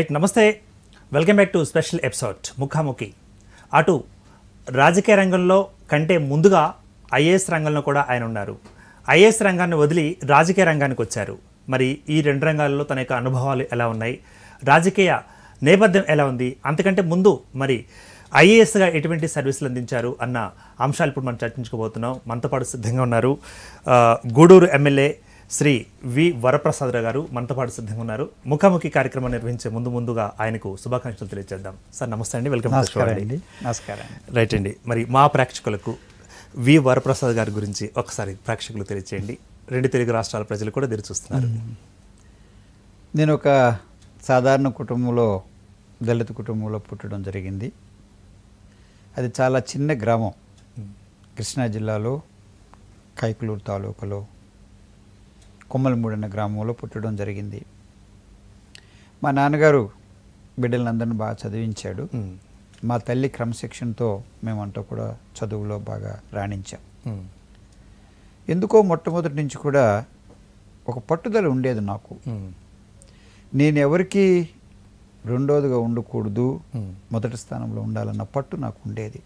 Right, నమస్తే, welcome back to special episode ముఖాముఖి. అటు రాజకీయ రంగంలో కంటే ముందుగా ఐఏఎస్ రంగంలో కూడా ఆయన ఉన్నారు. ఐఏఎస్ రంగాన్ని వదిలి రాజకీయ రంగానికి వచ్చారు. మరి ఈ రెండు రంగాల్లో తన యొక్క అనుభవాలు ఎలా ఉన్నాయి, రాజకీయ నేపథ్యం ఎలా ఉంది, అంతకంటే ముందు మరి ఐఏఎస్గా ఎటువంటి సర్వీసులు అందించారు అన్న అంశాలు ఇప్పుడు మనం చర్చించుకోబోతున్నాం. మనతో పాటు సిద్ధంగా ఉన్నారు గూడూరు ఎమ్మెల్యే శ్రీ వి వరప్రసాదరావు గారు. మనతో పాటు సిద్ధంగా ఉన్నారు. ముఖాముఖి కార్యక్రమం నిర్వహించే ముందుగా ఆయనకు శుభాకాంక్షలు తెలియజేద్దాం. సార్ నమస్తే అండి, వెల్కమ్. నమస్కారం. రైట్ అండి, మరి మా ప్రేక్షకులకు వి వరప్రసాద్ గారి గురించి ఒకసారి ప్రేక్షకులు తెలియచేయండి. రెండు తెలుగు రాష్ట్రాల ప్రజలు కూడా ఎదురు చూస్తున్నారు. నేను ఒక సాధారణ కుటుంబంలో, దళిత కుటుంబంలో పుట్టడం జరిగింది. అది చాలా చిన్న గ్రామం, కృష్ణా జిల్లాలో కైకలూరు తాలూకాలో కొమ్మలమూడి అనే గ్రామంలో పుట్టడం జరిగింది. మా నాన్నగారు బిడ్డలందరినీ బాగా చదివించాడు. మా తల్లి క్రమశిక్షణతో మేమంతా కూడా చదువులో బాగా రాణించాం. ఎందుకో మొట్టమొదటి నుంచి కూడా ఒక పట్టుదల ఉండేది నాకు. నేను ఎవరికి రెండోదిగా ఉండకూడదు, మొదటి స్థానంలో ఉండాలన్న పట్టు నాకు ఉండేది.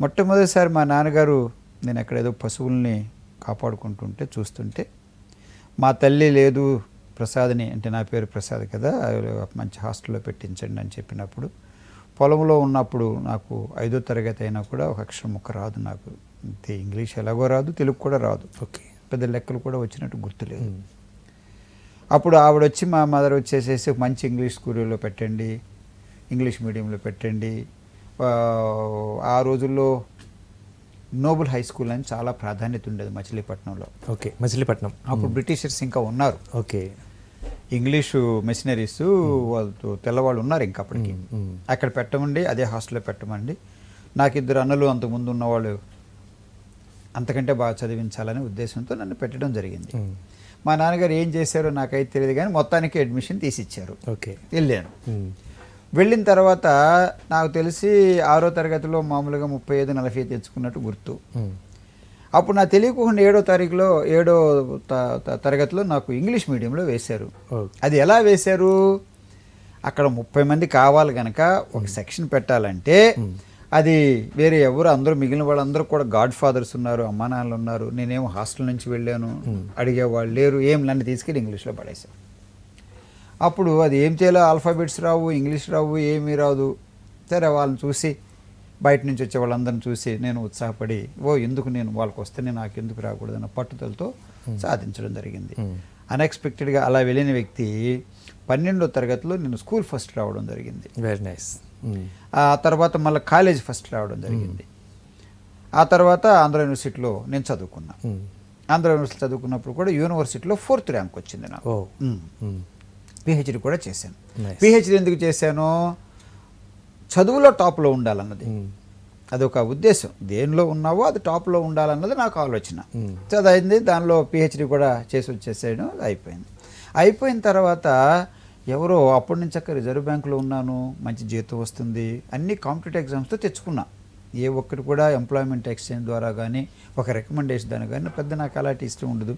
మొట్టమొదటిసారి మా నాన్నగారు నేను ఎక్కడేదో పశువుల్ని కాపాడుకుంటుంటే చూస్తుంటే, మా తల్లి లేదు ప్రసాద్ని, అంటే నా పేరు ప్రసాద్ కదా, మంచి హాస్టల్లో పెట్టించండి అని చెప్పినప్పుడు, పొలంలో ఉన్నప్పుడు నాకు 5వ తరగతి అయినా కూడా ఒక అక్షరం ముక్క రాదు నాకు. అంతే, ఇంగ్లీష్ ఎలాగో రాదు, తెలుగు కూడా రాదు. ఓకే, పెద్ద లెక్కలు కూడా వచ్చినట్టు గుర్తులేదు. అప్పుడు ఆవిడ వచ్చి, మా మదర్ వచ్చేసేసి మంచి ఇంగ్లీష్ స్కూల్లో పెట్టండి, ఇంగ్లీష్ మీడియంలో పెట్టండి. ఆ రోజుల్లో నోబుల్ హై స్కూల్ అని చాలా ప్రాధాన్యత ఉండేది మచిలీపట్నంలో. ఓకే, మచిలీపట్నం. అప్పుడు బ్రిటిషర్స్ ఇంకా ఉన్నారు. ఓకే, ఇంగ్లీషు మిషనరీస్ వాళ్ళతో తెల్లవాళ్ళు ఉన్నారు ఇంకా అప్పటికి. అక్కడ పెట్టమండి, అదే హాస్టల్లో పెట్టమండి. నాకు 2 అన్నలు అంతకుముందు ఉన్నవాళ్ళు, అంతకంటే బాగా చదివించాలనే ఉద్దేశంతో నన్ను పెట్టడం జరిగింది. మా నాన్నగారు ఏం చేశారో నాకైతే తెలియదు, కానీ మొత్తానికి అడ్మిషన్ తీసిచ్చారు. ఓకే, వెళ్ళాను. వెళ్ళిన తర్వాత నాకు తెలిసి 6వ తరగతిలో మామూలుగా 35-40 తెచ్చుకున్నట్టు గుర్తు. అప్పుడు నాకు తెలియకుండా 7వ తరగతిలో నాకు ఇంగ్లీష్ మీడియంలో వేశారు. అది ఎలా వేశారు, అక్కడ 30 మంది కావాలి కనుక ఒక సెక్షన్ పెట్టాలంటే అది వేరే ఎవరు, అందరూ మిగిలిన వాళ్ళందరూ కూడా గాడ్ ఫాదర్స్ ఉన్నారు, అమ్మా నాన్నలు ఉన్నారు. నేనేమో హాస్టల్ నుంచి వెళ్ళాను, అడిగేవాళ్ళు లేరు, ఏం నన్ను తీసుకెళ్ళి ఇంగ్లీష్లో పడేశారు. అప్పుడు అది ఏం చేయాలో, ఆల్ఫాబెట్స్ రావు, ఇంగ్లీష్ రావు, ఏమీ రాదు. సరే, వాళ్ళని చూసి, బయట నుంచి వచ్చే వాళ్ళందరిని చూసి నేను ఉత్సాహపడి, ఎందుకు నేను వాళ్ళకి వస్తేనే నాకు ఎందుకు రాకూడదన్న పట్టుదలతో సాధించడం జరిగింది. అన్ఎక్స్పెక్టెడ్గా అలా వెళ్ళిన వ్యక్తి 12వ తరగతిలో నేను స్కూల్ ఫస్ట్ రావడం జరిగింది. Very nice. ఆ తర్వాత మళ్ళీ కాలేజ్ ఫస్ట్ రావడం జరిగింది. ఆ తర్వాత ఆంధ్ర యూనివర్సిటీలో నేను చదువుకున్నా. ఆంధ్ర యూనివర్సిటీ చదువుకున్నప్పుడు కూడా యూనివర్సిటీలో 4th ర్యాంక్ వచ్చింది నాకు. పిహెచ్డి కూడా చేశాను. పిహెచ్డి ఎందుకు చేశాను, చదువులో టాప్లో ఉండాలన్నది అదొక ఉద్దేశం. దేనిలో ఉన్నావో అది టాప్లో ఉండాలన్నది నాకు ఆలోచన. చదివింది, దానిలో పిహెచ్డి కూడా చేసి వచ్చేసాను. అయిపోయింది. అయిపోయిన తర్వాత ఎవరో అప్పటి నుంచి అక్కడ రిజర్వ్ బ్యాంకులో ఉన్నాను, మంచి జీతం వస్తుంది, అన్ని కాంపిటేటివ్ ఎగ్జామ్స్తో తెచ్చుకున్నా. ఏ ఒక్కటి కూడా ఎంప్లాయ్మెంట్ ఎక్స్చేంజ్ ద్వారా కానీ ఒక రికమెండేషన్ దాని కానీ పెద్ద నాకు అలాంటి ఇష్టం ఉండదు.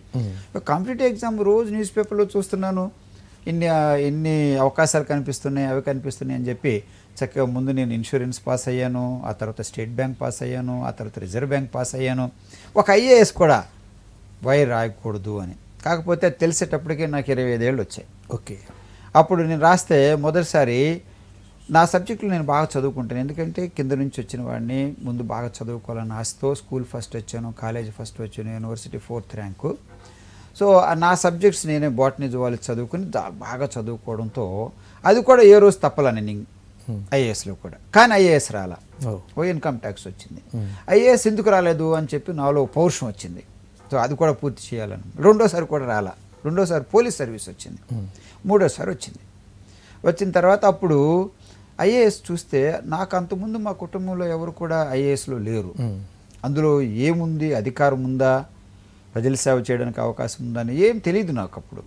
కాంపిటేటివ్ ఎగ్జామ్ రోజు న్యూస్ పేపర్లో చూస్తున్నాను, ఇన్ని అవకాశాలు కనిపిస్తున్నాయి, అవి కనిపిస్తున్నాయి అని చెప్పి చక్కగా ముందు నేను ఇన్సూరెన్స్ పాస్ అయ్యాను, ఆ తర్వాత స్టేట్ బ్యాంక్ పాస్ అయ్యాను, ఆ తర్వాత రిజర్వ్ బ్యాంక్ పాస్ అయ్యాను. ఒక ఐఏఎస్ కూడా రాయకూడదు అని, కాకపోతే తెలిసేటప్పటికే నాకు 25 ఏళ్ళు వచ్చాయి. ఓకే, అప్పుడు నేను రాస్తే మొదటిసారి నా సబ్జెక్టులు నేను బాగా చదువుకుంటాను, ఎందుకంటే కింద నుంచి వచ్చిన వాడిని, ముందు బాగా చదువుకోవాలని ఆశతో స్కూల్ ఫస్ట్ వచ్చాను, కాలేజ్ ఫస్ట్ వచ్చాను, యూనివర్సిటీ 4th ర్యాంకు. సో నా సబ్జెక్ట్స్ నేనే బాటనీ జువాలజీ చదువుకుని బాగా చదువుకోవడంతో అది కూడా ఏ రోజు తప్పలని నేను ఐఏఎస్లో కూడా. కానీ ఐఏఎస్ రాలా, ఇన్కమ్ ట్యాక్స్ వచ్చింది. ఐఏఎస్ ఎందుకు రాలేదు అని చెప్పి నాలో పౌరుషం వచ్చింది. సో అది కూడా పూర్తి చేయాలని. 2వసారి కూడా రాలా. 2వసారి పోలీస్ సర్వీస్ వచ్చింది. 3వసారి వచ్చింది. వచ్చిన తర్వాత అప్పుడు ఐఏఎస్ చూస్తే నాకు అంతకుముందు మా కుటుంబంలో ఎవరు కూడా ఐఏఎస్లో లేరు. అందులో ఏముంది, అధికారం ఉందా, ప్రజల సేవ చేయడానికి అవకాశం ఉందని ఏం తెలియదు నాకు అప్పుడు.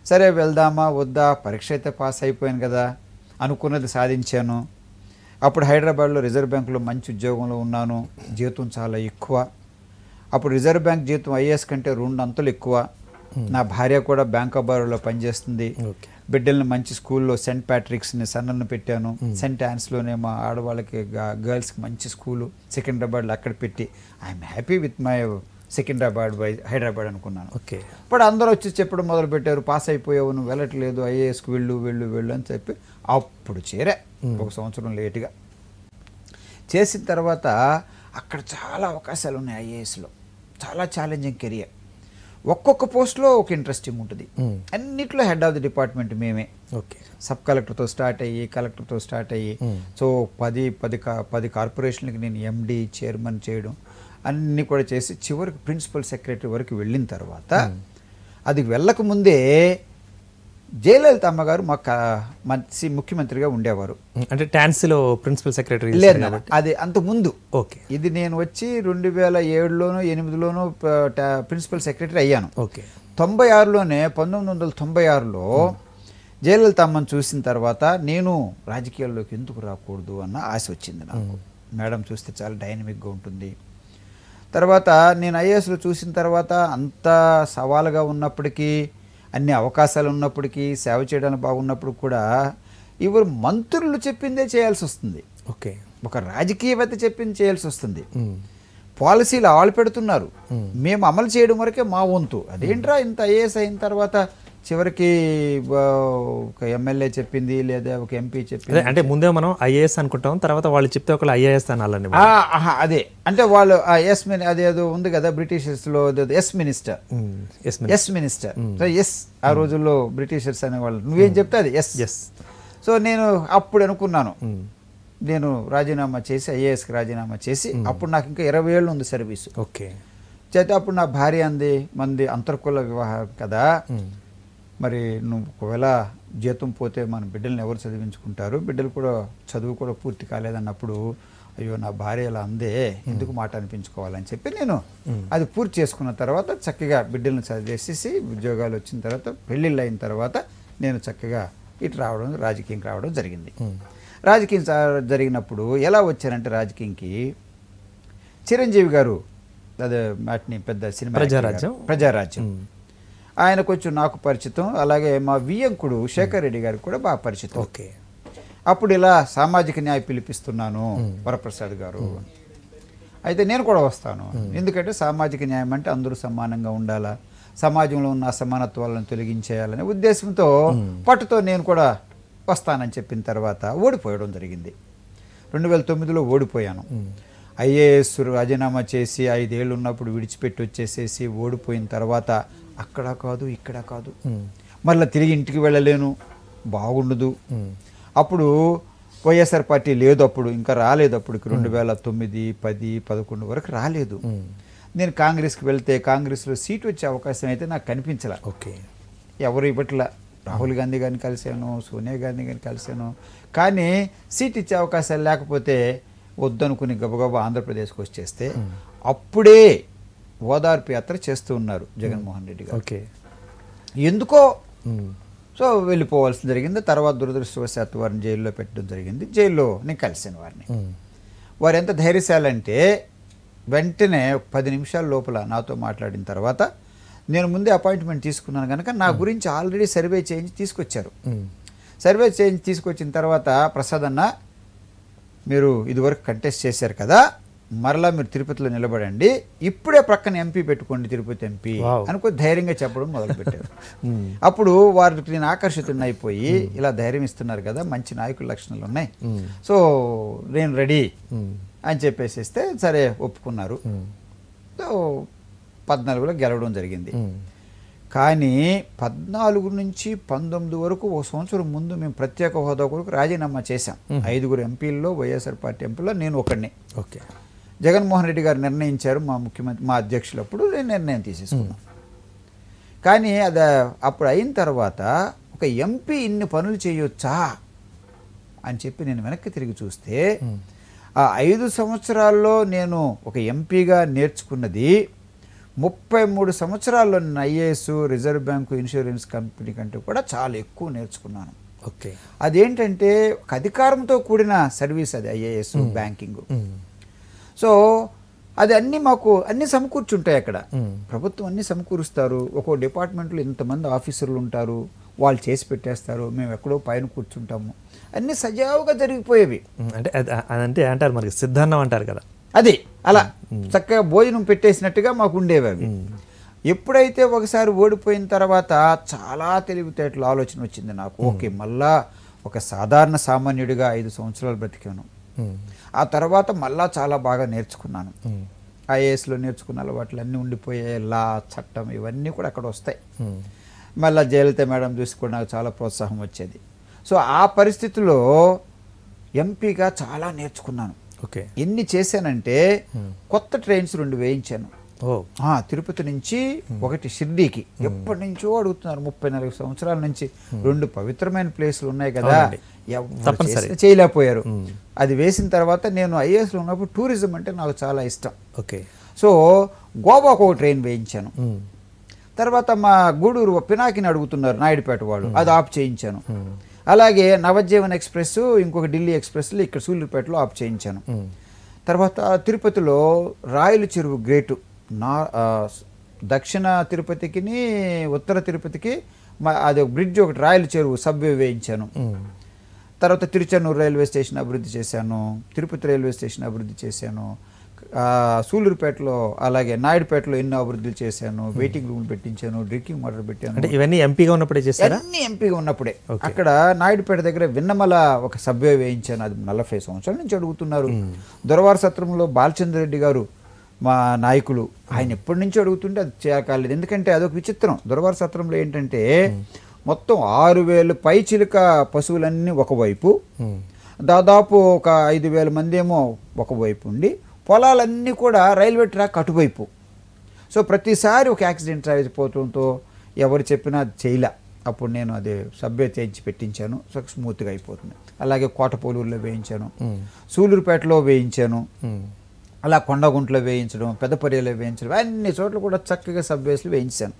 సరే వెళ్దామా వద్దా, పరీక్ష అయితే పాస్ అయిపోయాను కదా, అనుకున్నది సాధించాను. అప్పుడు హైదరాబాద్లో రిజర్వ్ బ్యాంకులో మంచి ఉద్యోగంలో ఉన్నాను, జీతం చాలా ఎక్కువ. అప్పుడు రిజర్వ్ బ్యాంక్ జీతం ఐఏఎస్ కంటే 2 అంతలు ఎక్కువ. నా భార్య కూడా బ్యాంక్ ఆఫ్ బరోడాలో పనిచేస్తుంది. ఓకే. బిడ్డల్ని మంచి స్కూల్లో సెయింట్ ప్యాట్రిక్స్ని సన్నను పెట్టాను. సెయింట్ యాన్స్లోనే మా ఆడవాళ్ళకి గర్ల్స్కి మంచి స్కూలు సికింద్రాబాద్లో అక్కడ పెట్టి I'm happy with my Secunderabad by Hyderabad అనుకున్నాను. ఓకే. ఇప్పుడు అందరూ వచ్చి చెప్పడం మొదలుపెట్టారు, పాస్ అయిపోయావు, నువ్వు వెళ్ళట్లేదు, ఐఏఎస్కి వెళ్ళు వెళ్ళు వెళ్ళు అని చెప్పి అప్పుడు చేరా 1 సంవత్సరం లేటుగా. చేసిన తర్వాత అక్కడ చాలా అవకాశాలు ఉన్నాయి ఐఏఎస్లో, చాలా ఛాలెంజింగ్ కెరియర్. ఒక్కొక్క పోస్ట్లో ఒక ఇంట్రెస్టింగ్ ఉంటుంది. అన్నిట్లో హెడ్ ఆఫ్ ది డిపార్ట్మెంట్ మేమే. ఓకే. సబ్ కలెక్టర్తో స్టార్ట్ అయ్యి కలెక్టర్తో స్టార్ట్ అయ్యి సో 10 కార్పొరేషన్లకి నేను ఎండి చైర్మన్ చేయడం అన్నీ కూడా చేసి చివరికి ప్రిన్సిపల్ సెక్రటరీ వరకు వెళ్ళిన తర్వాత అది వెళ్ళకముందే జయలలిత అమ్మగారు మాకు మంచి ముఖ్యమంత్రిగా ఉండేవారు. అంటే టాన్సీలో ప్రిన్సిపల్ సెక్రటరీ లేదు, అది అంత ముందు. ఓకే. ఇది నేను వచ్చి 2007లోనో 8లోనో ప్రిన్సిపల్ సెక్రటరీ అయ్యాను. ఓకే. 96లోనే 1996లో జయలలిత అమ్మను చూసిన తర్వాత నేను రాజకీయాల్లోకి ఎందుకు రాకూడదు అన్న ఆశ వచ్చింది నాకు. మేడం చూస్తే చాలా డైనమిక్గా ఉంటుంది. తర్వాత నేను ఐఏఎస్లో చూసిన తర్వాత అంత సవాలుగా ఉన్నప్పటికీ, అన్ని అవకాశాలు ఉన్నప్పటికీ, సేవ చేయడానికి బాగున్నప్పుడు కూడా ఇವರು మంత్రులు చెప్పిందే చేయాల్సి వస్తుంది. ఓకే. ఒక రాజకీయవేత్త చెప్పింది చేయాల్సి వస్తుంది. పాలసీలు ఆళ్ళు పెడుతున్నారు, మేము అమలు చేయడం వరకే మా వంతు. అదేంట్రా ఇంత ఐఏఎస్ అయిన తర్వాత చివరికి ఒక ఎమ్మెల్యే చెప్పింది లేదా ఒక ఎంపీ చెప్పింది అంటే ముందే మనం ఐఏఎస్ అనుకుంటాం, తర్వాత వాళ్ళు చెప్తే ఒకళ్ళు ఐఏఎస్ అనాలని. అదే అంటే వాళ్ళు ఎస్ అదేదో ఉంది కదా బ్రిటిషర్స్లో yes minister, yes minister, yes ఆ రోజుల్లో బ్రిటిషర్స్ అనేవాళ్ళు నువ్వేం చెప్తే అది ఎస్ ఎస్. సో నేను అప్పుడు అనుకున్నాను నేను రాజీనామా చేసి ఐఏఎస్కి రాజీనామా చేసి, అప్పుడు నాకు ఇంకా 20 ఏళ్ళు ఉంది సర్వీసు. ఓకే. చేస్తే అప్పుడు నా భార్య అంది, మంది అంతర్కుల వివాహం కదా, మరి నువ్వు ఒకవేళ జీతం పోతే మన బిడ్డల్ని ఎవరు చదివించుకుంటారు, బిడ్డలు కూడా చదువు కూడా పూర్తి కాలేదన్నప్పుడు అయ్యో నా భార్య ఇలా అందే ఎందుకు మాట అనిపించుకోవాలని చెప్పి నేను అది పూర్తి చేసుకున్న తర్వాత చక్కగా బిడ్డలను చదివేసేసి ఉద్యోగాలు వచ్చిన తర్వాత పెళ్ళిళ్ళు అయిన తర్వాత నేను చక్కగా ఇటు రావడం, రాజకీయంకి రావడం జరిగింది. రాజకీయం జరిగినప్పుడు ఎలా వచ్చారంటే రాజకీయంకి చిరంజీవి గారు అదే మాటిని పెద్ద సినిమా ప్రజారాజ్యం ఆయన కొంచెం నాకు పరిచితం, అలాగే మా వియ్యంకుడు శేఖర్ రెడ్డి గారికి కూడా బాగా పరిచితం. ఓకే. అప్పుడు ఇలా సామాజిక న్యాయం పిలిపిస్తున్నాను వరప్రసాద్ గారు, అయితే నేను కూడా వస్తాను, ఎందుకంటే సామాజిక న్యాయం అంటే అందరూ సమానంగా ఉండాలా, సమాజంలో ఉన్న అసమానత్వాలను తొలగించేయాలనే ఉద్దేశంతో పట్టుతో నేను కూడా వస్తానని చెప్పిన తర్వాత ఓడిపోయడం జరిగింది. 2009లో ఓడిపోయాను. ఐఏఎస్ రాజీనామా చేసి 5 ఏళ్ళు ఉన్నప్పుడు విడిచిపెట్టి వచ్చేసేసి ఓడిపోయిన తర్వాత అక్కడ కాదు ఇక్కడ కాదు, మళ్ళీ తిరిగి ఇంటికి వెళ్ళలేను, బాగుండదు. అప్పుడు వైఎస్ఆర్ పార్టీ లేదు, అప్పుడు ఇంకా రాలేదు, అప్పుడు 2009, 10, 11 వరకు రాలేదు. నేను కాంగ్రెస్కి వెళ్తే కాంగ్రెస్లో సీట్ వచ్చే అవకాశం అయితే నాకు కనిపించలే. ఓకే. ఎవరు ఇవ్వట్లా, రాహుల్ గాంధీ గారిని కలిశాను, సోనియా గాంధీ గారిని కలిశాను, కానీ సీట్ ఇచ్చే అవకాశాలు లేకపోతే వద్దనుకుని గబగబా ఆంధ్రప్రదేశ్కి వచ్చేస్తే అప్పుడే ఓదార్పు యాత్ర చేస్తూ ఉన్నారు జగన్మోహన్ రెడ్డి గారు. ఓకే. ఎందుకో సో వెళ్ళిపోవాల్సి జరిగింది. తర్వాత దురదృష్టవశాత్తు వారిని జైల్లో పెట్టడం జరిగింది. జైల్లో నేను కలిసాను వారిని. వారు ఎంత ధైర్యశాలంటే వెంటనే 10 నిమిషాల లోపల నాతో మాట్లాడిన తర్వాత నేను ముందే అపాయింట్మెంట్ తీసుకున్నాను కనుక నా గురించి ఆల్రెడీ సర్వే చేయించి తీసుకొచ్చారు. సర్వే చేయించి తీసుకొచ్చిన తర్వాత ప్రసాద్ అన్న మీరు ఇదివరకు కంటెస్ట్ చేశారు కదా, మరలా మీరు తిరుపతిలో నిలబడండి, ఇప్పుడే ప్రక్కన ఎంపీ పెట్టుకోండి, తిరుపతి ఎంపీ అనుకో ధైర్యంగా చెప్పడం మొదలుపెట్టారు. అప్పుడు వారికి నేను ఆకర్షితుడిని అయిపోయి ఇలా ధైర్యం ఇస్తున్నారు కదా, మంచి నాయకుల లక్షణాలు ఉన్నాయి, సో నేను రెడీ అని చెప్పేసేస్తే సరే ఒప్పుకున్నారు. సో 14లో గెలవడం జరిగింది. కానీ 14 నుంచి 19 వరకు ఓ సంవత్సరం ముందు మేము ప్రత్యేక హోదా కొరకు రాజీనామా చేశాం. 5 ఎంపీల్లో వైఎస్ఆర్ పార్టీ ఎంపీలో నేను ఒకడిని. ఓకే. జగన్మోహన్ రెడ్డి గారు నిర్ణయించారు, మా ముఖ్యమంత్రి మా అధ్యక్షులు, అప్పుడు నేను నిర్ణయం తీసేసుకున్నాను. కానీ అది అప్పుడు అయిన తర్వాత ఒక ఎంపీ ఇన్ని పనులు చేయొచ్చా అని చెప్పి నేను వెనక్కి తిరిగి చూస్తే ఆ 5 సంవత్సరాల్లో నేను ఒక ఎంపీగా నేర్చుకున్నది 33 సంవత్సరాల్లో నేను IAS, reserve bank, insurance company కంటే కూడా చాలా ఎక్కువ నేర్చుకున్నాను. ఓకే. అదేంటంటే ఒక అధికారంతో కూడిన సర్వీస్ అది ఐఏఎస్, బ్యాంకింగ్. సో అది అన్నీ మాకు అన్నీ సమకూర్చుంటాయి అక్కడ. ప్రభుత్వం అన్నీ సమకూరుస్తారు. ఒక్కో డిపార్ట్మెంట్లో ఇంతమంది ఆఫీసర్లు ఉంటారు, వాళ్ళు చేసి పెట్టేస్తారు, మేము ఎక్కడో పైన కూర్చుంటాము, అన్నీ సజావుగా జరిగిపోయేవి. అంటే అదంటే అంటారు మనకి సిద్ధాన్నం అంటారు కదా, అది అలా చక్కగా భోజనం పెట్టేసినట్టుగా మాకు ఉండేవి అవి. ఎప్పుడైతే ఒకసారి ఓడిపోయిన తర్వాత చాలా తెలివితేటల ఆలోచన వచ్చింది నాకు. ఓకే, మళ్ళా ఒక సాధారణ సామాన్యుడిగా 5 సంవత్సరాలు బ్రతికాను. ఆ తర్వాత మళ్ళా చాలా బాగా నేర్చుకున్నాను. ఐఏఎస్లో నేర్చుకున్న అలవాట్లు అన్నీ ఉండిపోయే లా, చట్టం ఇవన్నీ కూడా అక్కడ వస్తాయి. మళ్ళీ జయలలిత మేడం చూసి కూడా నాకు చాలా ప్రోత్సాహం వచ్చేది. సో ఆ పరిస్థితిలో ఎంపీగా చాలా నేర్చుకున్నాను. ఓకే, ఎన్ని చేశానంటే కొత్త ట్రైన్స్ 2 వేయించాను. తిరుపతి నుంచి ఒకటి షిర్డీకి. ఎప్పటి నుంచో అడుగుతున్నారు, 34 సంవత్సరాల నుంచి. 2 పవిత్రమైన ప్లేసులు ఉన్నాయి కదా, ఎవరు చేయలేకపోయారు. అది వేసిన తర్వాత నేను ఐఏఎస్లో ఉన్నప్పుడు టూరిజం అంటే నాకు చాలా ఇష్టం. ఓకే, సో గోవాకు ఒక ట్రైన్ వేయించాను. తర్వాత మా గూడూరు పినాకిని అడుగుతున్నారు నాయుడుపేట వాళ్ళు, అది ఆఫ్ చేయించాను. అలాగే నవజీవన్ ఎక్స్ప్రెస్, ఇంకొక ఢిల్లీ ఎక్స్ప్రెస్లు ఇక్కడ సూళ్ళూరుపేటలో ఆఫ్ చేయించాను. తర్వాత తిరుపతిలో రాయల చెరువు గేటు, దక్షిణ తిరుపతికి ఉత్తర తిరుపతికి అది ఒక బ్రిడ్జ్, ఒకటి రాయల చెరువు సబ్వే వేయించాను. తర్వాత తిరుచెన్నూరు రైల్వే స్టేషన్ అభివృద్ధి చేశాను, తిరుపతి రైల్వే స్టేషన్ అభివృద్ధి చేశాను, సూళ్ళూరుపేటలో అలాగే నాయుడుపేటలో ఎన్నో అభివృద్ధులు చేశాను. వెయిటింగ్ రూమ్ పెట్టించాను, డ్రింకింగ్ వాటర్ పెట్టాను. అంటే ఇవన్నీ ఎంపీగా ఉన్నప్పుడే చేశాను. అన్ని ఎంపీగా ఉన్నప్పుడే. అక్కడ నాయుడుపేట దగ్గర విన్నమల ఒక సబ్వే వేయించాను. అది 40 సంవత్సరాల నుంచి అడుగుతున్నారు. దొరవార సత్రంలో బాలచంద్ర రెడ్డి గారు మా నాయకులు, ఆయన ఎప్పటి నుంచో అడుగుతుంటే అది చేయకాలేదు. ఎందుకంటే అదొక విచిత్రం. దొరవార సత్రంలో ఏంటంటే మొత్తం 6000 పైచిలుక పశువులన్నీ ఒకవైపు, దాదాపు ఒక 5000 మంది ఏమో ఒకవైపు ఉండి, పొలాలన్నీ కూడా రైల్వే ట్రాక్ అటువైపు. సో ప్రతిసారి ఒక యాక్సిడెంట్ అయిపోవడంతో ఎవరు చెప్పినా చేయలే. అప్పుడు నేను అది సబ్వే చేయించి పెట్టించాను. సో స్మూత్గా అయిపోతుంది. అలాగే కోటపోలూరులో వేయించాను, సూళ్ళూరుపేటలో వేయించాను, అలా కొండగుంట్లో వేయించడం, పెద్దపర్యలో వేయించడం, అన్ని చోట్ల కూడా చక్కగా సబ్వేస్లు వేయించాను.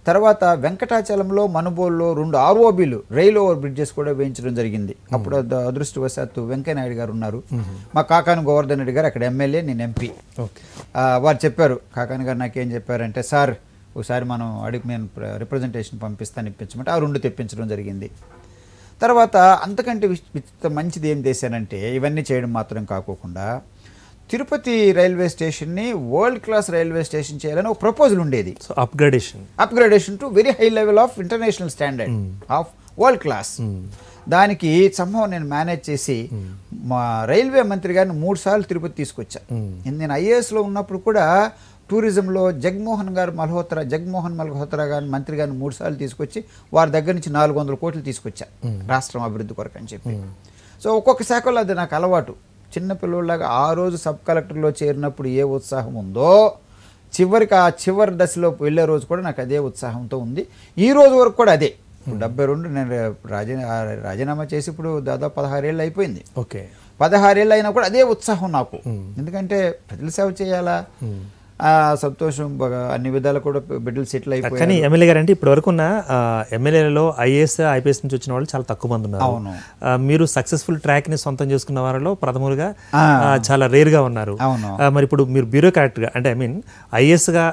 తర్వాత వెంకటాచలంలో, మనుబోల్లో 2 ఆర్ఓబీలు, రైల్ ఓవర్ బ్రిడ్జెస్ కూడా వేయించడం జరిగింది. అప్పుడు అదృష్టవశాత్తు వెంకయ్యనాయుడు గారు ఉన్నారు, మా కాకాని గోవర్ధన్ రెడ్డి గారు అక్కడ ఎమ్మెల్యే, నేను ఎంపీ. వారు చెప్పారు, కాకాని గారు నాకేం చెప్పారంటే, సార్ ఒకసారి మనం నేను రిప్రజెంటేషన్ పంపిస్తాను, ఇప్పించమంటే ఆ 2 తెప్పించడం జరిగింది. తర్వాత అంతకంటే మంచిది ఏం చేశానంటే, ఇవన్నీ చేయడం మాత్రం కాకోకుండా తిరుపతి రైల్వే స్టేషన్ని వరల్డ్ క్లాస్ రైల్వే స్టేషన్ చేయాలని ఒక ప్రపోజల్ ఉండేది. So upgradation to very high level of international standard of world class. దానికి సంభవం నేను మేనేజ్ చేసి మా రైల్వే మంత్రి గారిని 3 సార్లు తిరుపతి తీసుకొచ్చా. నేను ఐఏఎస్లో ఉన్నప్పుడు కూడా టూరిజంలో జగన్మోహన్ మల్హోత్రా గారిని మంత్రి గారిని 3 సార్లు తీసుకొచ్చి వారి దగ్గర నుంచి 400 కోట్లు తీసుకొచ్చా రాష్ట్రం అభివృద్ధి కొరకు అని చెప్పి. సో ఒక్కొక్క శాఖలో అది నాకు అలవాటు. చిన్నపిల్లలాగా ఆ రోజు సబ్ కలెక్టర్లో చేరినప్పుడు ఏ ఉత్సాహం ఉందో, చివరికి ఆ చివరి దశలో వెళ్ళే రోజు కూడా నాకు అదే ఉత్సాహంతో ఉంది. ఈ రోజు వరకు కూడా అదే. 72 నేను రాజీనామా చేసి ఇప్పుడు దాదాపు 16 ఏళ్ళు అయిపోయింది. ఓకే, 16 ఏళ్ళు అయినా కూడా అదే ఉత్సాహం నాకు. ఎందుకంటే ప్రజల సేవ చేయాలా, సంతోషం, అన్ని విధాలు కూడా బిడ్డలు సెటిల్ అయిపోయాయి. కానీ ఎమ్మెల్యే గారు అంటే ఇప్పటి వరకు ఉన్న ఎమ్మెల్యేలలో ఐఏఎస్ ఐపీఎస్ నుంచి వచ్చిన వాళ్ళు చాలా తక్కువ మంది ఉన్నారు. మీరు సక్సెస్ఫుల్ ట్రాక్ ని సొంతం చేసుకున్న వారిలో ప్రథములుగా చాలా రేర్ గా ఉన్నారు. మరి ఇప్పుడు మీరు బ్యూరోక్రాట్ గా అంటే ఐఏఎస్ గా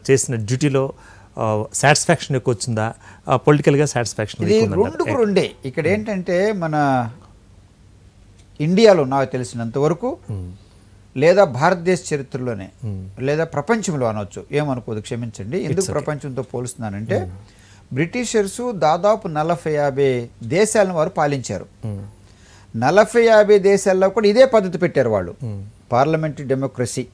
చేసిన డ్యూటీలో సాటిస్ఫాక్షన్ ఎక్కువ వచ్చిందా, పొలిటికల్ గా సాటిస్ఫాక్షన్? రెండే. ఇక్కడ ఏంటంటే మన ఇండియాలో నాకు తెలిసినంత వరకు, లేదా భారతదేశ చరిత్రలోనే, లేదా ప్రపంచంలో అనొచ్చు, ఏమనుకోదు క్షమించండి, ఎందుకు ప్రపంచంతో పోలుస్తున్నానంటే బ్రిటిషర్సు దాదాపు 40-50 దేశాలను వారు పాలించారు. 40-50 దేశాల్లో కూడా ఇదే పద్ధతి పెట్టారు వాళ్ళు. Parliamentary democracy,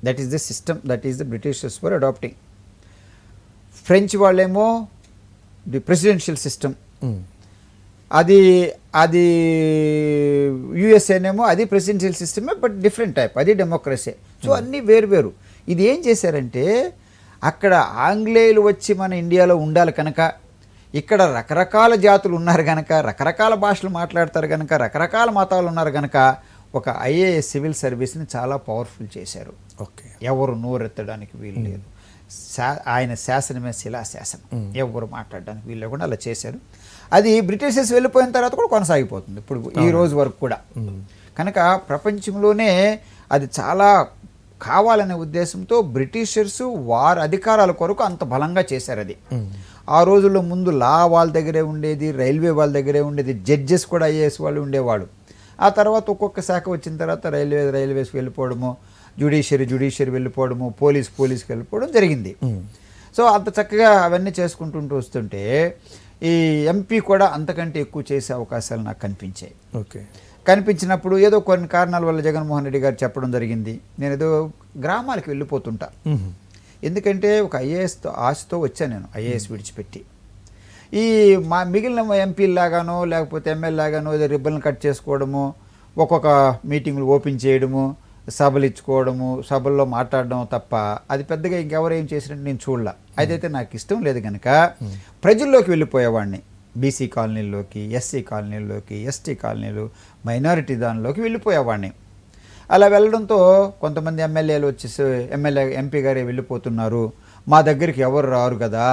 that is the system that is the Britishers were adopting. French వాళ్ళేమో ది ప్రెసిడెన్షియల్ సిస్టమ్, అది యుఎస్ఏనేమో అది ప్రెసిడెన్షియల్ సిస్టమే, బట్ డిఫరెంట్ టైప్, అది డెమోక్రసీ. సో అన్నీ వేరు. ఇది ఏం చేశారంటే, అక్కడ ఆంగ్లేయులు వచ్చి మన ఇండియాలో ఉండాలి కనుక, ఇక్కడ రకరకాల జాతులు ఉన్నారు కనుక, రకరకాల భాషలు మాట్లాడతారు కనుక, రకరకాల మతాలు ఉన్నారు కనుక, ఒక ఐఏఎస్ సివిల్ సర్వీస్ని చాలా పవర్ఫుల్ చేశారు. ఓకే, ఎవరు నోరెత్తడానికి వీలు లేదు. ఆయన శాసనమే శిలాశాసనం, ఎవరు మాట్లాడడానికి వీలు లేకుండా అలా చేశారు. అది బ్రిటిషర్స్ వెళ్ళిపోయిన తర్వాత కూడా కొనసాగిపోతుంది ఇప్పుడు ఈ రోజు వరకు కూడా. కనుక ప్రపంచంలోనే అది చాలా కావాలనే ఉద్దేశంతో బ్రిటిషర్స్ వారి అధికారాల కొరకు అంత బలంగా చేశారు అది. ఆ రోజుల్లో ముందు లా వాళ్ళ దగ్గరే ఉండేది, రైల్వే వాళ్ళ దగ్గరే ఉండేది, జడ్జెస్ కూడా ఐఏఎస్ వాళ్ళు ఉండేవాడు. ఆ తర్వాత ఒక్కొక్క శాఖ వచ్చిన తర్వాత రైల్వేస్కి వెళ్ళిపోవడము, జ్యుడిషియరీ వెళ్ళిపోవడము, పోలీస్కి వెళ్ళిపోవడం జరిగింది. సో అంత చక్కగా అవన్నీ చేసుకుంటూ వస్తుంటే ఈ ఎంపీ కూడా అంతకంటే ఎక్కువ చేసే అవకాశాలు నాకు కనిపించాయి. ఓకే, కనిపించినప్పుడు ఏదో కొన్ని కారణాల వల్ల జగన్మోహన్ రెడ్డి గారు చెప్పడం జరిగింది, నేను ఏదో గ్రామాలకు వెళ్ళిపోతుంటా. ఎందుకంటే ఒక ఐఏఎస్తో ఆశతో వచ్చాను నేను, ఐఏఎస్ విడిచిపెట్టి. ఈ మా మిగిలిన ఎంపీలాగానో లేకపోతే ఎమ్మెల్యేలాగానో ఏదో రిబ్బన్లు కట్ చేసుకోవడము, ఒక్కొక్క మీటింగ్లు ఓపెన్ చేయడము, సభలు ఇచ్చుకోవడము, సభల్లో మాట్లాడడం తప్ప అది పెద్దగా ఇంకెవరు ఏం చేసినట్టు నేను చూడలే. అదైతే నాకు ఇష్టం లేదు కనుక ప్రజల్లోకి వెళ్ళిపోయేవాడిని. బీసీ కాలనీల్లోకి, ఎస్సీ కాలనీల్లోకి, ఎస్టీ కాలనీలు, మైనారిటీ దానిలోకి వెళ్ళిపోయేవాడిని. అలా వెళ్ళడంతో కొంతమంది ఎమ్మెల్యేలు వచ్చేసి ఎంపీ గారే వెళ్ళిపోతున్నారు, మా దగ్గరికి ఎవరు రారు కదా.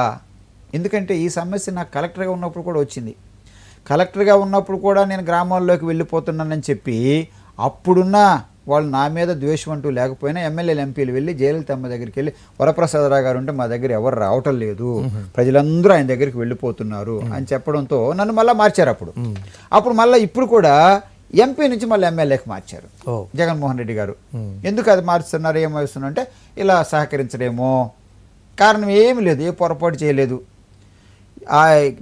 ఎందుకంటే ఈ సమస్య నాకు కలెక్టర్గా ఉన్నప్పుడు కూడా వచ్చింది. కలెక్టర్గా ఉన్నప్పుడు కూడా నేను గ్రామాల్లోకి వెళ్ళిపోతున్నానని చెప్పి అప్పుడున్న వాళ్ళు నా మీద ద్వేషం అంటూ లేకపోయినా ఎమ్మెల్యేలు ఎంపీలు వెళ్ళి జయలలిత అమ్మ దగ్గరికి వెళ్ళి, వరప్రసాదరావు గారు ఉంటే మా దగ్గర ఎవరు రావటం లేదు, ప్రజలందరూ ఆయన దగ్గరికి వెళ్ళిపోతున్నారు అని చెప్పడంతో నన్ను మళ్ళీ మార్చారు. అప్పుడు మళ్ళీ ఇప్పుడు కూడా ఎంపీ నుంచి మళ్ళీ ఎమ్మెల్యేకి మార్చారు జగన్మోహన్ రెడ్డి గారు. ఎందుకు అది మార్చుతున్నారు, ఏమవుతున్నారు అంటే ఇలా సహకరించడేమో, కారణం ఏమి లేదు, ఏ పొరపాటు చేయలేదు.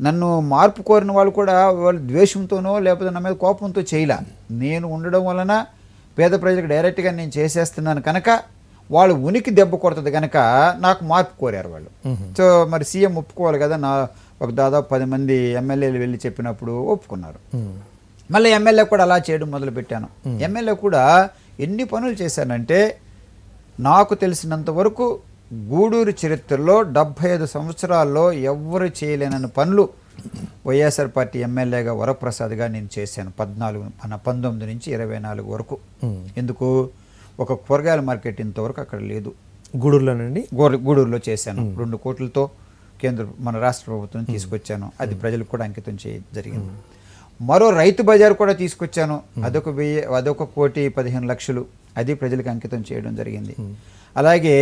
నన్ను మార్పు కోరిన వాళ్ళు కూడా వాళ్ళు ద్వేషంతోనో లేకపోతే నా మీద కోపంతో చేయలే. నేను ఉండడం వలన పేద ప్రజలకు డైరెక్ట్గా నేను చేసేస్తున్నాను కనుక వాళ్ళు ఉనికి దెబ్బ కొడుతుంది కనుక నాకు మార్పు కోరారు వాళ్ళు. సో మరి సీఎం ఒప్పుకోవాలి కదా. ఒక దాదాపు 10 మంది ఎమ్మెల్యేలు వెళ్ళి చెప్పినప్పుడు ఒప్పుకున్నారు. మళ్ళీ ఎమ్మెల్యే కూడా అలా చేయడం మొదలుపెట్టాను. ఎమ్మెల్యే కూడా ఎన్ని పనులు చేశానంటే నాకు తెలిసినంత వరకు గూడూరు చరిత్రలో 75 సంవత్సరాల్లో ఎవ్వరు చేయలేనని పనులు వైఎస్ఆర్ పార్టీ ఎమ్మెల్యేగా వరప్రసాద్గా నేను చేశాను. 19 నుంచి 24 వరకు. ఎందుకు, ఒక కూరగాయల మార్కెట్ ఇంతవరకు అక్కడ లేదు గూడూరులోనండి. గూడూరులో చేశాను. 2 కోట్లతో మన రాష్ట్ర ప్రభుత్వం తీసుకొచ్చాను. అది ప్రజలకు కూడా అంకితం జరిగింది. మరో రైతు బజార్ కూడా తీసుకొచ్చాను. అదొక 1,15,00,000 అది ప్రజలకు అంకితం చేయడం జరిగింది. అలాగే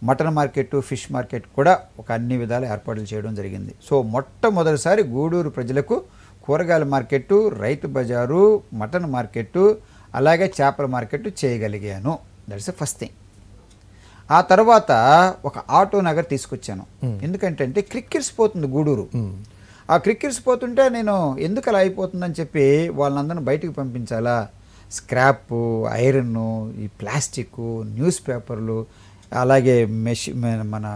మటన్ మార్కెట్, ఫిష్ మార్కెట్ కూడా ఒక అన్ని విధాలు ఏర్పాట్లు చేయడం జరిగింది. సో మొట్టమొదటిసారి గూడూరు ప్రజలకు కూరగాయల మార్కెట్టు, రైతు బజారు, మటన్ మార్కెట్టు, అలాగే చేపల మార్కెట్టు చేయగలిగాను. That's the first thing. ఆ తర్వాత ఒక ఆటో నగర్ తీసుకొచ్చాను. ఎందుకంటే క్రిక్కిరిసిపోతుంది గూడూరు. ఆ క్రిక్కిరిసిపోతుంటే నేను ఎందుకు అలా అయిపోతుందని చెప్పి వాళ్ళందరినీ బయటికి పంపించాలా. స్క్రాప్, ఐరన్, ఈ ప్లాస్టిక్, న్యూస్ పేపర్లు, అలాగే మన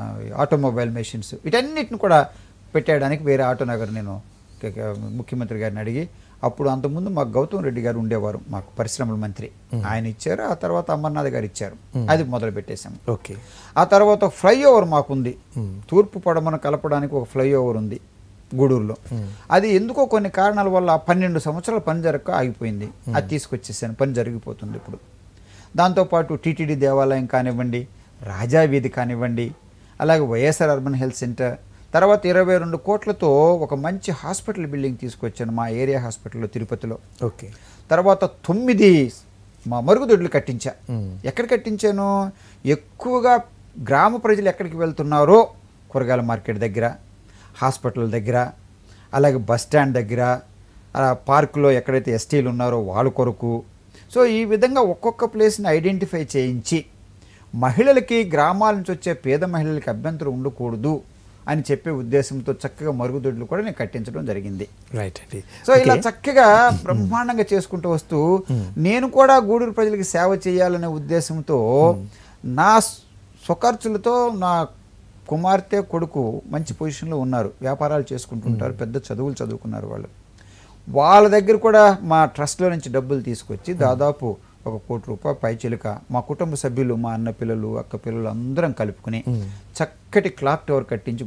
ఆటోమొబైల్ మెషిన్స్, వీటన్నిటిని కూడా పెట్టేయడానికి వేరే ఆటో నగర్ నేను ముఖ్యమంత్రి గారిని అడిగి, అప్పుడు అంతకుముందు మాకు గౌతమ్ రెడ్డి గారు ఉండేవారు, మాకు పరిశ్రమల మంత్రి, ఆయన ఇచ్చారు. ఆ తర్వాత అమర్నాథ్ గారు ఇచ్చారు. అది మొదలు పెట్టేశాము. ఓకే. ఆ తర్వాత ఫ్లైఓవర్ మాకుంది, తూర్పు పడమను కలపడానికి ఒక ఫ్లైఓవర్ ఉంది గూడూరులో. అది ఎందుకో కొన్ని కారణాల వల్ల 12 సంవత్సరాల పని జరగక ఆగిపోయింది. అది తీసుకొచ్చేసాను, పని జరిగిపోతుంది ఇప్పుడు. దాంతోపాటు టీటీడీ దేవాలయం కానివ్వండి, రాజా వీధి కానివ్వండి, అలాగే వైఎస్ఆర్ అర్బన్ హెల్త్ సెంటర్, తర్వాత 22 కోట్లతో ఒక మంచి హాస్పిటల్ బిల్డింగ్ తీసుకొచ్చాను మా ఏరియా హాస్పిటల్లో తిరుపతిలో. ఓకే. తర్వాత 9 మా మరుగుదొడ్లు కట్టించా. ఎక్కడ కట్టించాను, ఎక్కువగా గ్రామ ప్రజలు ఎక్కడికి వెళ్తున్నారో కూరగాయల మార్కెట్ దగ్గర, హాస్పిటల్ దగ్గర, అలాగే బస్ స్టాండ్ దగ్గర, పార్కులో ఎక్కడైతే ఎస్టీలు ఉన్నారో వాళ్ళ కొరకు. సో ఈ విధంగా ఒక్కొక్క ప్లేస్ని ఐడెంటిఫై చేయించి మహిళలకి, గ్రామాల నుంచి వచ్చే పేద మహిళలకి అభ్యంతరం ఉండకూడదు అని చెప్పే ఉద్దేశంతో చక్కగా మరుగుదొడ్లు కూడా నేను కట్టించడం జరిగింది. రైట్ అండి. సో ఇలా చక్కగా బ్రహ్మాండంగా చేసుకుంటూ వస్తూ నేను కూడా గూడూరు ప్రజలకి సేవ చేయాలనే ఉద్దేశంతో నా స్వఖర్చులతో నా కుమార్తె, కొడుకు మంచి పొజిషన్లో ఉన్నారు, వ్యాపారాలు చేసుకుంటుంటారు, పెద్ద చదువులు చదువుకున్నారు వాళ్ళు. వాళ్ళ దగ్గర కూడా మా ట్రస్ట్లో నుంచి డబ్బులు తీసుకొచ్చి దాదాపు 1 కోటి రూపాయలు పైచిలుక మా కుటుంబ సభ్యులు, మా అన్న పిల్లలు, అక్క పిల్లలు అందరం కలుపుకుని చక్కటి క్లాక్ టవర్ కట్టించి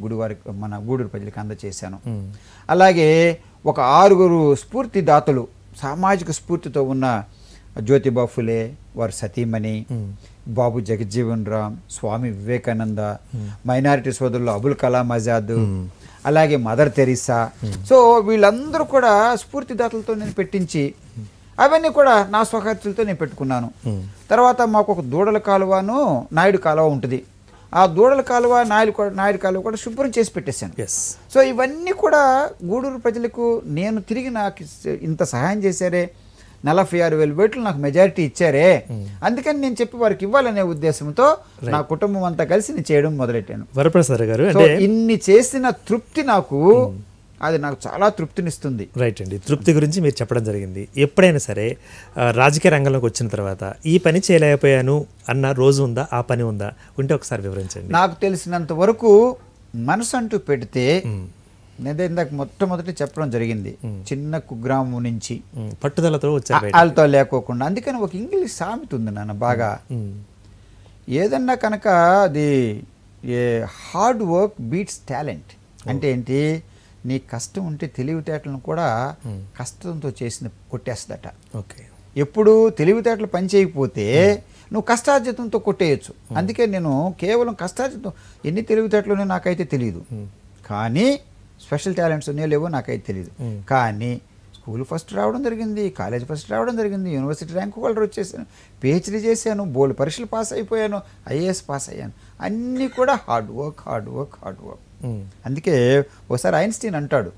మన గూడూరు ప్రజలకు అందజేశాను. అలాగే ఒక 6 స్ఫూర్తిదాతలు, సామాజిక స్ఫూర్తితో ఉన్న జ్యోతిబా ఫులే, వారి సతీమణి, బాబు జగజ్జీవన్ రామ్, స్వామి వివేకానంద, మైనారిటీ సోదరులు అబుల్ కలాం ఆజాద్, అలాగే మదర్ తెరీసా. సో వీళ్ళందరూ కూడా స్ఫూర్తిదాతలతో నేను పెట్టించి అవన్నీ కూడా నా స్వఖర్చులతో నేను పెట్టుకున్నాను. తర్వాత మాకు ఒక దూడల కాలువను నాయుడు కాలువ ఉంటుంది. ఆ దూడల కాలువ నాయుడు కాలువ కూడా శుభ్రం చేసి పెట్టేశాను. సో ఇవన్నీ కూడా గూడూరు ప్రజలకు నేను తిరిగి నాకు ఇంత సహాయం చేశారే, 46,000 ఓట్లు నాకు మెజారిటీ ఇచ్చారే, అందుకని నేను చెప్పి వారికి ఇవ్వాలనే ఉద్దేశంతో నా కుటుంబం అంతా కలిసి నేను చేయడం మొదలెట్టాను. వరప్రసాద్ గారు, ఇన్ని చేసిన తృప్తి నాకు, అది నాకు చాలా తృప్తినిస్తుంది. రైట్ అండి. తృప్తి గురించి మీరు చెప్పడం జరిగింది. ఎప్పుడైనా సరే రాజకీయ రంగంలోకి వచ్చిన తర్వాత ఈ పని చేయలేకపోయాను అన్న రోజు ఉందా, ఆ పని ఉందా, ఉంటే ఒకసారి వివరించండి. నాకు తెలిసినంత వరకు మనసు అంటూ పెడితే, నేను ఇందాక మొట్టమొదటి చెప్పడం జరిగింది, చిన్న కుగ్రామం నుంచి పట్టుదలతో వచ్చారు, వాళ్ళతో లేకోకుండా. అందుకని ఒక ఇంగ్లీష్ సామెత ఉంది నాన్న, బాగా ఏదన్నా కనుక అది హార్డ్ వర్క్ బీట్స్ టాలెంట్. అంటే ఏంటి, నీ కష్టం ఉంటే తెలివితేటలను కూడా కష్టంతో చేసిన కొట్టేస్తుందట. ఓకే. ఎప్పుడు తెలివితేటలు పని చేయకపోతే నువ్వు కష్టార్జితంతో కొట్టేయచ్చు. అందుకే నేను కేవలం కష్టార్జితం, ఎన్ని తెలివితేటలు నాకైతే తెలియదు, కానీ స్పెషల్ టాలెంట్స్ ఉన్నాయో లేవో నాకైతే తెలియదు. కానీ స్కూల్ ఫస్ట్ రావడం జరిగింది, కాలేజ్ ఫస్ట్ రావడం జరిగింది, యూనివర్సిటీ ర్యాంక్ హోల్డర్ వచ్చేసాను, పిహెచ్డీ చేశాను, బోర్డు పరీక్షలు పాస్ అయిపోయాను, ఐఏఎస్ పాస్ అయ్యాను. అన్నీ కూడా hard work, hard work, hard work. అందుకే ఒకసారి ఐన్స్టీన్ అంటాడు,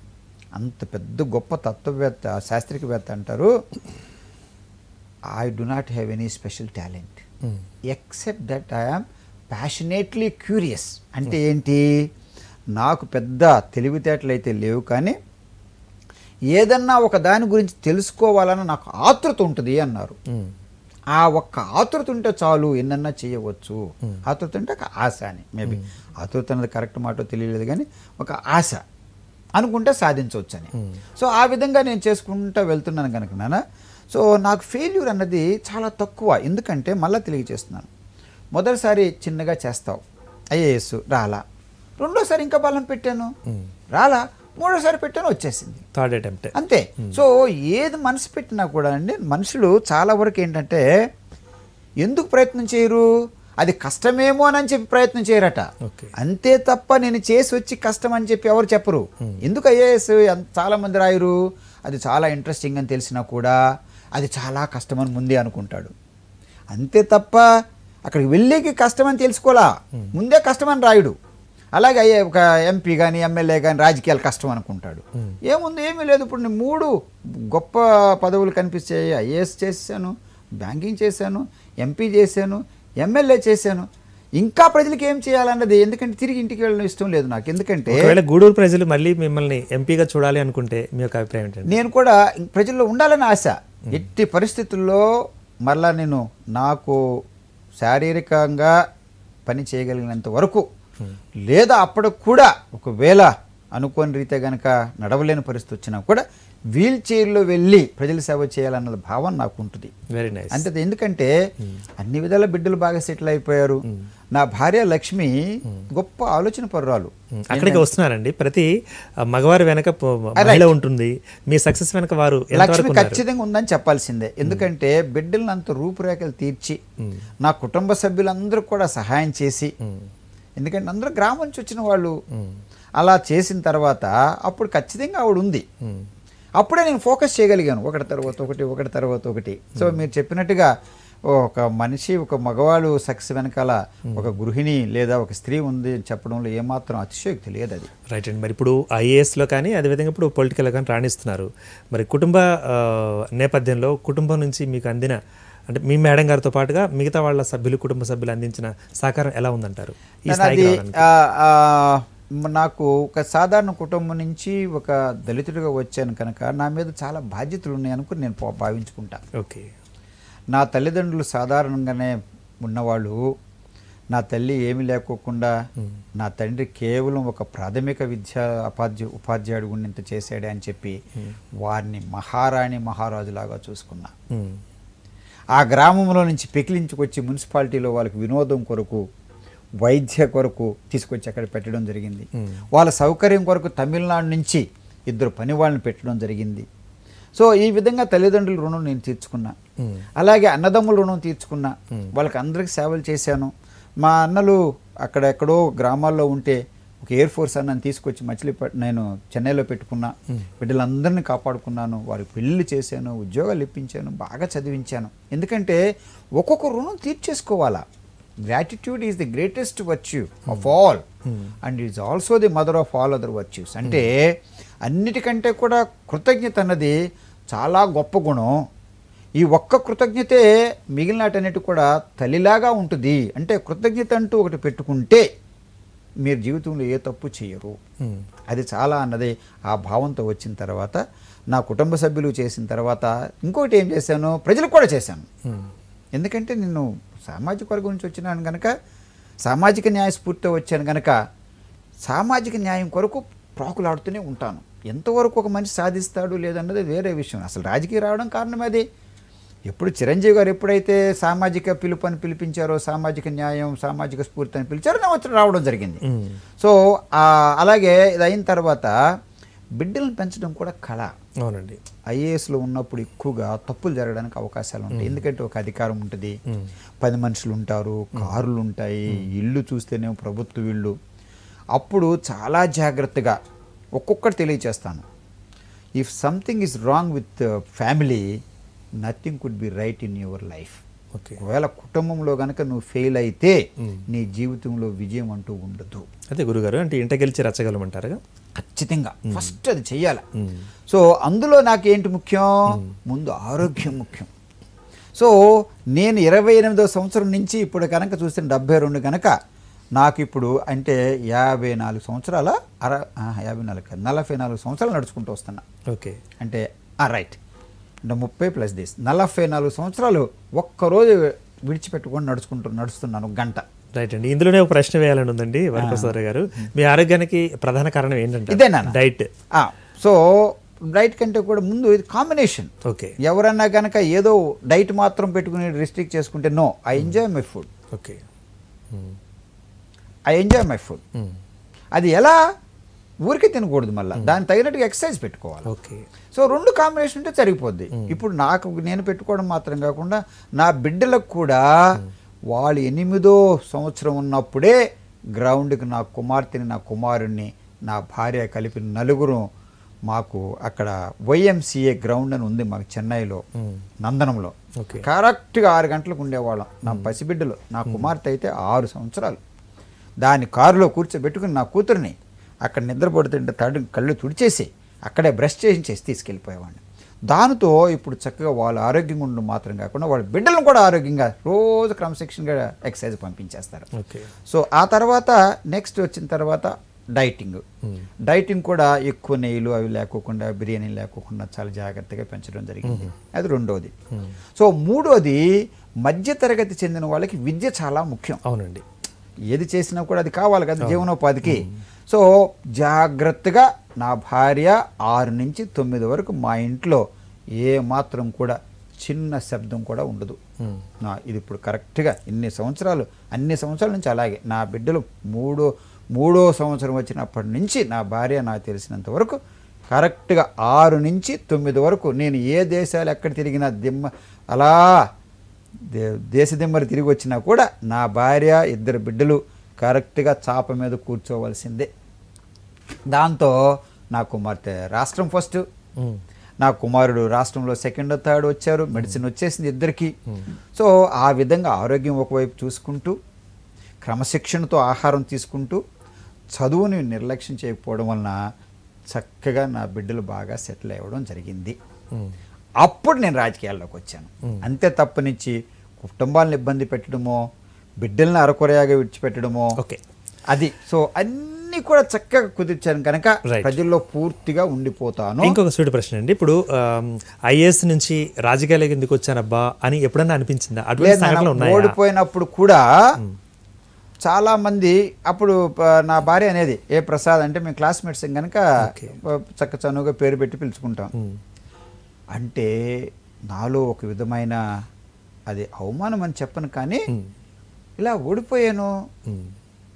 అంత పెద్ద గొప్ప తత్వవేత్త, శాస్త్రికవేత్త అంటారు, I do not have any special talent except that I am passionately curious. అంటే ఏంటి, నాకు పెద్ద తెలివితేటలు అయితే లేవు, కానీ ఏదన్నా ఒక దాని గురించి తెలుసుకోవాలని నాకు ఆతృత ఉంటుంది అన్నారు. ఆ ఒక్క ఆతృత ఉంటే చాలు, ఎన్నన్నా చేయవచ్చు. ఆతృత అంటే ఒక ఆశ అని, మేబీ ఆతృత అన్నది కరెక్ట్ మాట తెలియలేదు, కానీ ఒక ఆశ అనుకుంటే సాధించవచ్చు అని. సో ఆ విధంగా నేను చేసుకుంటూ వెళ్తున్నాను కనుక నాన్న. సో నాకు ఫెయిల్యూర్ అన్నది చాలా తక్కువ. ఎందుకంటే మళ్ళీ తెలియజేస్తున్నాను, మొదటిసారి చిన్నగా చేస్తావు, ఐఏఎస్ రాలా, రెండోసారి ఇంకా బలం పెట్టాను రాలా, మూడోసారి పెట్టాను వచ్చేసింది, థర్డ్ అటెంప్ట్ అంతే. సో ఏది మనసు పెట్టినా కూడా అండి, మనుషులు చాలా వరకు ఏంటంటే ఎందుకు ప్రయత్నం చేయరు, అది కష్టమేమో అని చెప్పి ప్రయత్నం చేయరట. అంతే తప్ప నేను చేసి వచ్చి కష్టం అని చెప్పి ఎవరు చెప్పరు. ఎందుకు ఐఏఎస్ చాలా మంది రాయరు, అది చాలా ఇంట్రెస్టింగ్ అని తెలిసినా కూడా అది చాలా కష్టమని ముందే అనుకుంటాడు. అంతే తప్ప అక్కడికి వెళ్ళేకి కష్టమని తెలుసుకోవాలా, ముందే కష్టమని రాయుడు. అలాగే ఒక ఎంపీ కానీ ఎమ్మెల్యే కానీ రాజకీయాలు కష్టం అనుకుంటాడు. ఏముంది, ఏమీ లేదు. ఇప్పుడు నేను 3 గొప్ప పదవులు కనిపించాయి. ఐఏఎస్ చేశాను, బ్యాంకింగ్ చేశాను, ఎంపీ చేశాను, ఎమ్మెల్యే చేశాను. ఇంకా ప్రజలకు ఏం చేయాలన్నది, ఎందుకంటే తిరిగి ఇంటికి వెళ్ళడం ఇష్టం లేదు నాకు. ఎందుకంటే గూడూరు ప్రజలు మళ్ళీ మిమ్మల్ని ఎంపీగా చూడాలి అనుకుంటే మీ యొక్క అభిప్రాయం ఏంటంటే, నేను కూడా ప్రజల్లో ఉండాలని ఆశ. ఎట్టి పరిస్థితుల్లో మళ్ళా నేను నాకు శారీరకంగా పని చేయగలిగినంత వరకు, లేదా అప్పటికి కూడా ఒకవేళ అనుకోని రీతే కనుక నడవలేని పరిస్థితి వచ్చినా కూడా వీల్ చైర్లో వెళ్ళి ప్రజల సేవ చేయాలన్న భావన నాకు ఉంటుంది. Very nice. అంటే ఎందుకంటే అన్ని విధాల బిడ్డలు బాగా సెటిల్ అయిపోయారు. నా భార్య లక్ష్మి గొప్ప ఆలోచన పరురాలు. అక్కడికి వస్తున్నారండి, ప్రతి మగవారి వెనక మహిళ ఉంటుంది, మీ సక్సెస్ వెనక వారు లక్ష్మి ఖచ్చితంగా ఉందని చెప్పాల్సిందే. ఎందుకంటే బిడ్డలను అంత రూపురేఖలు తీర్చి నా కుటుంబ సభ్యులందరూ కూడా సహాయం చేసి, ఎందుకంటే అందరూ గ్రామం నుంచి వచ్చిన వాళ్ళు, అలా చేసిన తర్వాత అప్పుడు ఖచ్చితంగా ఆవిడ ఉంది. అప్పుడే నేను ఫోకస్ చేయగలిగాను, ఒకటి తర్వాత ఒకటి, ఒకటి తర్వాత ఒకటి. సో మీరు చెప్పినట్టుగా ఒక మనిషి, ఒక మగవాడు సక్సెస్ వెనకాల ఒక గృహిణి లేదా ఒక స్త్రీ ఉంది అని చెప్పడంలో ఏమాత్రం అతిశయోక్తి లేదు. అది రైట్ అండి. మరి ఇప్పుడు ఐఏఎస్లో కానీ అదేవిధంగా ఇప్పుడు పొలిటికల్లో కానీ రాణిస్తున్నారు. మరి కుటుంబ నేపథ్యంలో కుటుంబం నుంచి మీకు అందిన, అంటే మీ మేడం గారితో పాటుగా మిగతా వాళ్ళ సభ్యులు, కుటుంబ సభ్యులు అందించిన సహకారం ఎలా ఉందంటారు? నాకు ఒక సాధారణ కుటుంబం నుంచి ఒక దళితుడిగా వచ్చాను కనుక నా మీద చాలా బాధ్యతలు ఉన్నాయి అనుకుని నేను భావించుకుంటా. ఓకే. నా తల్లిదండ్రులు సాధారణంగానే ఉన్నవాళ్ళు. నా తల్లి ఏమీ లేకోకుండా, నా తండ్రి కేవలం ఒక ప్రాథమిక విద్యా ఉపాధ్యాయుడు గుండింత చేశాడే అని చెప్పి వారిని మహారాణి మహారాజులాగా చూసుకున్నా. ఆ గ్రామంలో నుంచి పెకిలించుకొచ్చి మున్సిపాలిటీలో వాళ్ళకి వినోదం కొరకు, వైద్య కొరకు తీసుకొచ్చి అక్కడ పెట్టడం జరిగింది. వాళ్ళ సౌకర్యం కొరకు తమిళనాడు నుంచి 2 పని వాళ్ళని పెట్టడం జరిగింది. సో ఈ విధంగా తల్లిదండ్రుల రుణం నేను తీర్చుకున్నా. అలాగే అన్నదమ్ముల రుణం తీర్చుకున్నా. వాళ్ళకి అందరికి సేవలు చేశాను. మా అన్నలు అక్కడెక్కడో గ్రామాల్లో ఉంటే ఒక ఎయిర్ ఫోర్స్ అన్నని తీసుకొచ్చి నేను చెన్నైలో పెట్టుకున్నా, బిడ్డలందరినీ కాపాడుకున్నాను, వారికి పెళ్ళిళ్ళు చేశాను, ఉద్యోగాలు ఇప్పించాను, బాగా చదివించాను. ఎందుకంటే ఒక్కొక్క రుణం తీర్చేసుకోవాలా. Gratitude is the greatest virtue of all and is also the mother of all other virtues. అంటే అన్నిటికంటే కూడా కృతజ్ఞత అన్నది చాలా గొప్ప గుణం. ఈ ఒక్క కృతజ్ఞతే మిగిలినటన్నిటి కూడా తల్లిలాగా ఉంటుంది. అంటే కృతజ్ఞత అంటూ ఒకటి పెట్టుకుంటే మీరు జీవితంలో ఏ తప్పు చేయరు. అది చాలా అన్నది ఆ భావంతో వచ్చిన తర్వాత నా కుటుంబ సభ్యులు చేసిన తర్వాత ఇంకోటి ఏం చేశాను, ప్రజలకు కూడా చేశాను. ఎందుకంటే నేను సామాజిక వర్గం నుంచి వచ్చినాను కనుక, సామాజిక న్యాయ స్ఫూర్తితో వచ్చాను కనుక సామాజిక న్యాయం కొరకు ప్రాకులాడుతూనే ఉంటాను. ఎంతవరకు ఒక మనిషి సాధిస్తాడు లేదన్నది వేరే విషయం. అసలు రాజకీయ రావడం కారణం అది. ఎప్పుడు చిరంజీవి గారు ఎప్పుడైతే సామాజిక పిలుపు అని పిలిపించారో, సామాజిక న్యాయం, సామాజిక స్ఫూర్తి అని పిలిచారో నా వచ్చి రావడం జరిగింది. సో అలాగే ఇది అయిన తర్వాత బిడ్డలను పెంచడం కూడా కళ. అవునండి. ఐఏఎస్లో ఉన్నప్పుడు ఎక్కువగా తప్పులు జరగడానికి అవకాశాలు ఉంటాయి. ఎందుకంటే ఒక అధికారం ఉంటుంది, 10 మనుషులు ఉంటారు, కార్లు ఉంటాయి, ఇల్లు చూస్తేనేమో ప్రభుత్వ ఇల్లు. అప్పుడు చాలా జాగ్రత్తగా ఒక్కొక్కటి తెలియచేస్తాను. If something is wrong with family, nothing could be right in your life. ఒకవేళ కుటుంబంలో కనుక నువ్వు ఫెయిల్ అయితే నీ జీవితంలో విజయం అంటూ ఉండదు. అదే గురుగారు, అంటే ఇంట గెలిచి రచ్చగలమంటారుగా. ఖచ్చితంగా ఫస్ట్ అది చెయ్యాలి. సో అందులో నాకేంటి ముఖ్యం, ముందు ఆరోగ్యం ముఖ్యం. సో నేను 28వ సంవత్సరం నుంచి ఇప్పుడు కనుక చూస్తే 72 కనుక నాకు ఇప్పుడు అంటే 54 సంవత్సరాల 44 సంవత్సరాలు నడుచుకుంటూ వస్తున్నా. ఓకే, అంటే రైట్, అంటే 30 ప్లస్ దిస్ 44 సంవత్సరాలు ఒక్కరోజు విడిచిపెట్టుకొని నడుస్తున్నాను గంట. రైట్ అండి. ఇందులోనే ఒక ప్రశ్న వేయాలని ఉందండి వరప్రసాద్ గారు. మీ ఆరోగ్యానికి ప్రధాన కారణం ఏంటంటే ఇదేనా? డైట్. సో డైట్ కంటే కూడా ముందు ఇది కాంబినేషన్. ఓకే, ఎవరన్నా కనుక ఏదో డైట్ మాత్రం పెట్టుకుని రిస్ట్రిక్ట్ చేసుకుంటే no, I enjoy my food. Okay, I enjoy my food. అది ఎలా, ఊరికే తినకూడదు, మళ్ళీ దానికి తగినట్టుగా ఎక్సర్సైజ్ పెట్టుకోవాలి. ఓకే. సో 2 కాంబినేషన్ ఉంటే సరిపోద్ది. ఇప్పుడు నాకు నేను పెట్టుకోవడం మాత్రం కాకుండా నా బిడ్డలకు కూడా వాళ్ళు 8వ సంవత్సరం ఉన్నప్పుడే గ్రౌండ్కి నా కుమార్తెని, నా కుమారుణ్ణి, నా భార్య కలిపి 4 మాకు అక్కడ YMCA గ్రౌండ్ అని ఉంది మాకు చెన్నైలో, నందనంలో. కరెక్ట్గా 6 గంటలకు ఉండేవాళ్ళం. నా పసిబిడ్డలు, నా కుమార్తె అయితే 6 సంవత్సరాలు, దాని కారులో కూర్చోబెట్టుకుని నా కూతురిని అక్కడ నిద్రపడుతుంటే కళ్ళు తుడిచేసి అక్కడే బ్రష్ చేసి తీసుకెళ్ళిపోయేవాడిని. దానితో ఇప్పుడు చక్కగా వాళ్ళు ఆరోగ్యంగా ఉండడం మాత్రం కాకుండా వాళ్ళ బిడ్డలను కూడా ఆరోగ్యంగా రోజు క్రమశిక్షణగా ఎక్సర్సైజ్ పంపించేస్తారు. సో ఆ తర్వాత నెక్స్ట్ వచ్చిన తర్వాత డైటింగ్ కూడా ఎక్కువ నెయ్యిలు అవి లేకోకుండా, బిర్యానీ లేకోకుండా చాలా జాగ్రత్తగా పెంచడం జరిగింది. అది 2వది. సో 3వది మధ్యతరగతి చెందిన వాళ్ళకి విద్య చాలా ముఖ్యం. అవునండి. ఏది చేసినా కూడా అది కావాలి కదా జీవనోపాధికి. సో జాగ్రత్తగా నా భార్య 6 నుంచి 9 వరకు మా ఇంట్లో ఏ మాత్రం కూడా చిన్న శబ్దం కూడా ఉండదు. ఇది ఇప్పుడు కరెక్ట్గా అన్ని సంవత్సరాల నుంచి అలాగే. నా బిడ్డలు మూడో సంవత్సరం వచ్చినప్పటి నుంచి నా భార్య నాకు తెలిసినంత వరకు కరెక్ట్గా 6 నుంచి 9 వరకు నేను ఏ దేశాలు ఎక్కడ తిరిగినా అలా దేశదిమ్మరి తిరిగి వచ్చినా కూడా నా భార్య 2 బిడ్డలు కరెక్ట్గా చాప మీద కూర్చోవలసిందే. దాంతో నా కుమార్తె రాష్ట్రం ఫస్ట్, నా కుమారుడు రాష్ట్రంలో 2nd, 3rd వచ్చారు. మెడిసిన్ వచ్చేసింది ఇద్దరికి. సో ఆ విధంగా ఆరోగ్యం ఒకవైపు చూసుకుంటూ, క్రమశిక్షణతో ఆహారం తీసుకుంటూ, చదువుని నిర్లక్ష్యం చేయకపోవడం వలన చక్కగా నా బిడ్డలు బాగా సెటిల్ అవ్వడం జరిగింది. అప్పుడు నేను రాజకీయాల్లోకి వచ్చాను. అంతే తప్పనిచ్చి కుటుంబాలను ఇబ్బంది పెట్టడమో, బిడ్డలను అరకొరయాగా విడిచిపెట్టడమో అది. సో అన్నీ కూడా చక్కగా కుదిర్చాను కనుక ప్రజల్లో పూర్తిగా ఉండిపోతాను. ఇంకొక సూటి ప్రశ్న అండి, ఇప్పుడు ఐఏఎస్ నుంచి రాజకీయాలకు ఎందుకు వచ్చానబ్బా అని ఎప్పుడన్నా అనిపించిందా? ఓడిపోయినప్పుడు కూడా చాలా మంది, అప్పుడు నా భార్య అనేది ఏ ప్రసాద్ అంటే మేము క్లాస్మేట్స్ కనుక చక్క చనువుగా పేరు పెట్టి పిలుచుకుంటాం. అంటే నాలో ఒక విధమైన అది అవమానం అని చెప్పను, కానీ ఇలా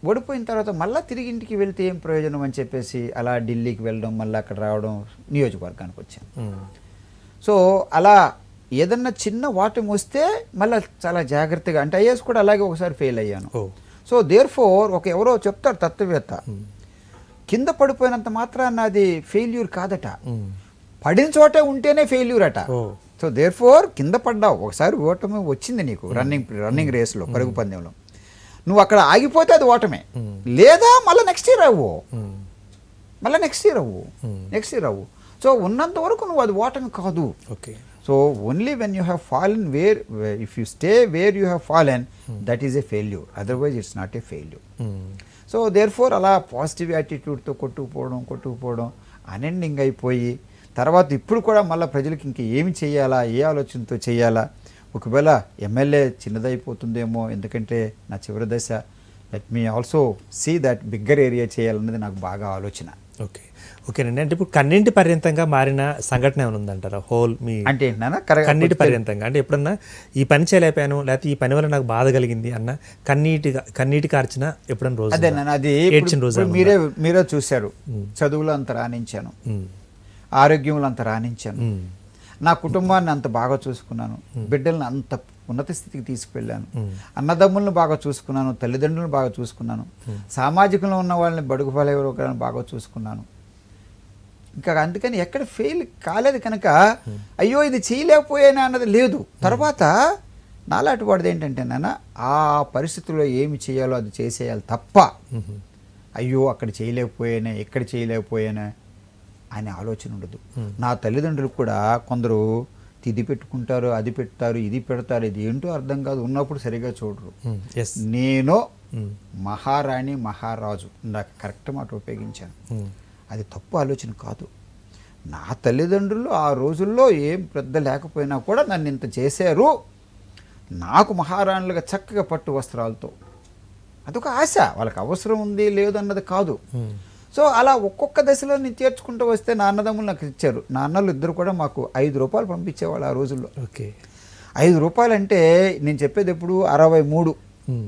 ఓడిపోయిన తర్వాత మళ్ళీ తిరిగి ఇంటికి వెళ్తే ఏం ప్రయోజనం అని చెప్పేసి అలా ఢిల్లీకి వెళ్ళడం, మళ్ళీ అక్కడ రావడం, నియోజకవర్గానికి వచ్చాను. సో అలా ఏదన్నా చిన్న వాటం వస్తే మళ్ళీ చాలా జాగ్రత్తగా, అంటే ఐఏఎస్ కూడా అలాగే ఒకసారి ఫెయిల్ అయ్యాను. సో దేర్ ఫోర్ ఎవరో చెప్తారు తత్వవేత్త, కింద పడిపోయినంత మాత్రాన అది ఫెయిల్యూర్ కాదట, పడిన చోటే ఉంటేనే ఫెయిల్యూర్ అట. సో దేర్ ఫోర్ కింద పడ్డావు, ఒకసారి ఓటమి వచ్చింది నీకు రన్నింగ్ రేస్లో, పరుగు పందెంలో, నువ్వు అక్కడ ఆగిపోతే అది ఓటమే. లేదా మళ్ళీ నెక్స్ట్ ఇయర్ అవ్వు, నెక్స్ట్ ఇయర్ అవ్వు. సో ఉన్నంత వరకు నువ్వు అది ఓటమి కాదు. Okay. So only when you have fallen if you stay where you have fallen, that is a failure, otherwise it's not a failure. So therefore అలా positive యాటిట్యూడ్తో కొట్టుకుపోవడం అన్ఎండింగ్ అయిపోయి, తర్వాత ఇప్పుడు కూడా మళ్ళీ ప్రజలకి ఇంక ఏమి చేయాలా, ఏ ఆలోచనతో చేయాలా, ఒకవేళ ఎమ్మెల్యే చిన్నదైపోతుందేమో ఎందుకంటే నా చివరి దశ, let me also see that bigger area చేయాలన్నది నాకు బాగా ఆలోచన. ఓకే, ఓకేనండి. అంటే ఇప్పుడు కన్నీటి పర్యంతంగా మారిన సంఘటన ఏమైనా ఉందంటారా హోల్ మీ అంటే కన్నీటి పర్యంతంగా? అంటే ఎప్పుడన్నా ఈ పని చేయలేకపోయాను, లేకపోతే ఈ పని వల్ల నాకు బాధ కలిగింది అన్న కన్నీటి కార్చిన ఎప్పుడన్నా రోజు? అదే అది ఏడ్చిన రోజు మీరే చూశారు. చదువులో అంత రాణించాను, ఆరోగ్యంలో అంత రాణించాను, నా కుటుంబాన్ని అంత బాగా చూసుకున్నాను, బిడ్డలను అంత ఉన్నత స్థితికి తీసుకువెళ్ళాను, అన్నదమ్ములను బాగా చూసుకున్నాను, తల్లిదండ్రులను బాగా చూసుకున్నాను, సామాజికంలో ఉన్న వాళ్ళని బడుగు బలైన బాగా చూసుకున్నాను. ఇంకా అందుకని ఎక్కడ ఫెయిల్ కాలేదు కనుక అయ్యో ఇది చేయలేకపోయానా అన్నది లేదు. తర్వాత నాలాంటి వాడిది ఏంటంటే నాన్న, ఆ పరిస్థితుల్లో ఏమి చేయాలో అది చేసేయాలి తప్ప అయ్యో అక్కడ చేయలేకపోయానే, ఎక్కడ చేయలేకపోయానే అనే ఆలోచన ఉండదు. నా తల్లిదండ్రులు కూడా కొందరు ఇది పెట్టుకుంటారు, అది పెడతారు, ఇది పెడతారు, ఇది ఏంటో అర్థం కాదు, ఉన్నప్పుడు సరిగా చూడరు. నేను మహారాణి మహారాజు, నాకు కరెక్ట్ మాట ఉపయోగించాను, అది తప్పు ఆలోచన కాదు. నా తల్లిదండ్రులు ఆ రోజుల్లో ఏం పెద్ద లేకపోయినా కూడా నన్ను ఇంత చేశారు, నాకు మహారాణులుగా చక్కగా పట్టు వస్త్రాలతో, అదొక ఆశ, వాళ్ళకి అవసరం ఉంది లేదు అన్నది కాదు. సో అలా ఒక్కొక్క దశలో నేను చేర్చుకుంటూ వస్తే నా అన్నదమ్ములు నాకు ఇచ్చారు. నా అన్నలు ఇద్దరు కూడా మాకు 5 రూపాయలు పంపించేవాళ్ళు ఆ రోజుల్లో. ఓకే, 5 రూపాయలు అంటే నేను చెప్పేది ఎప్పుడు 63,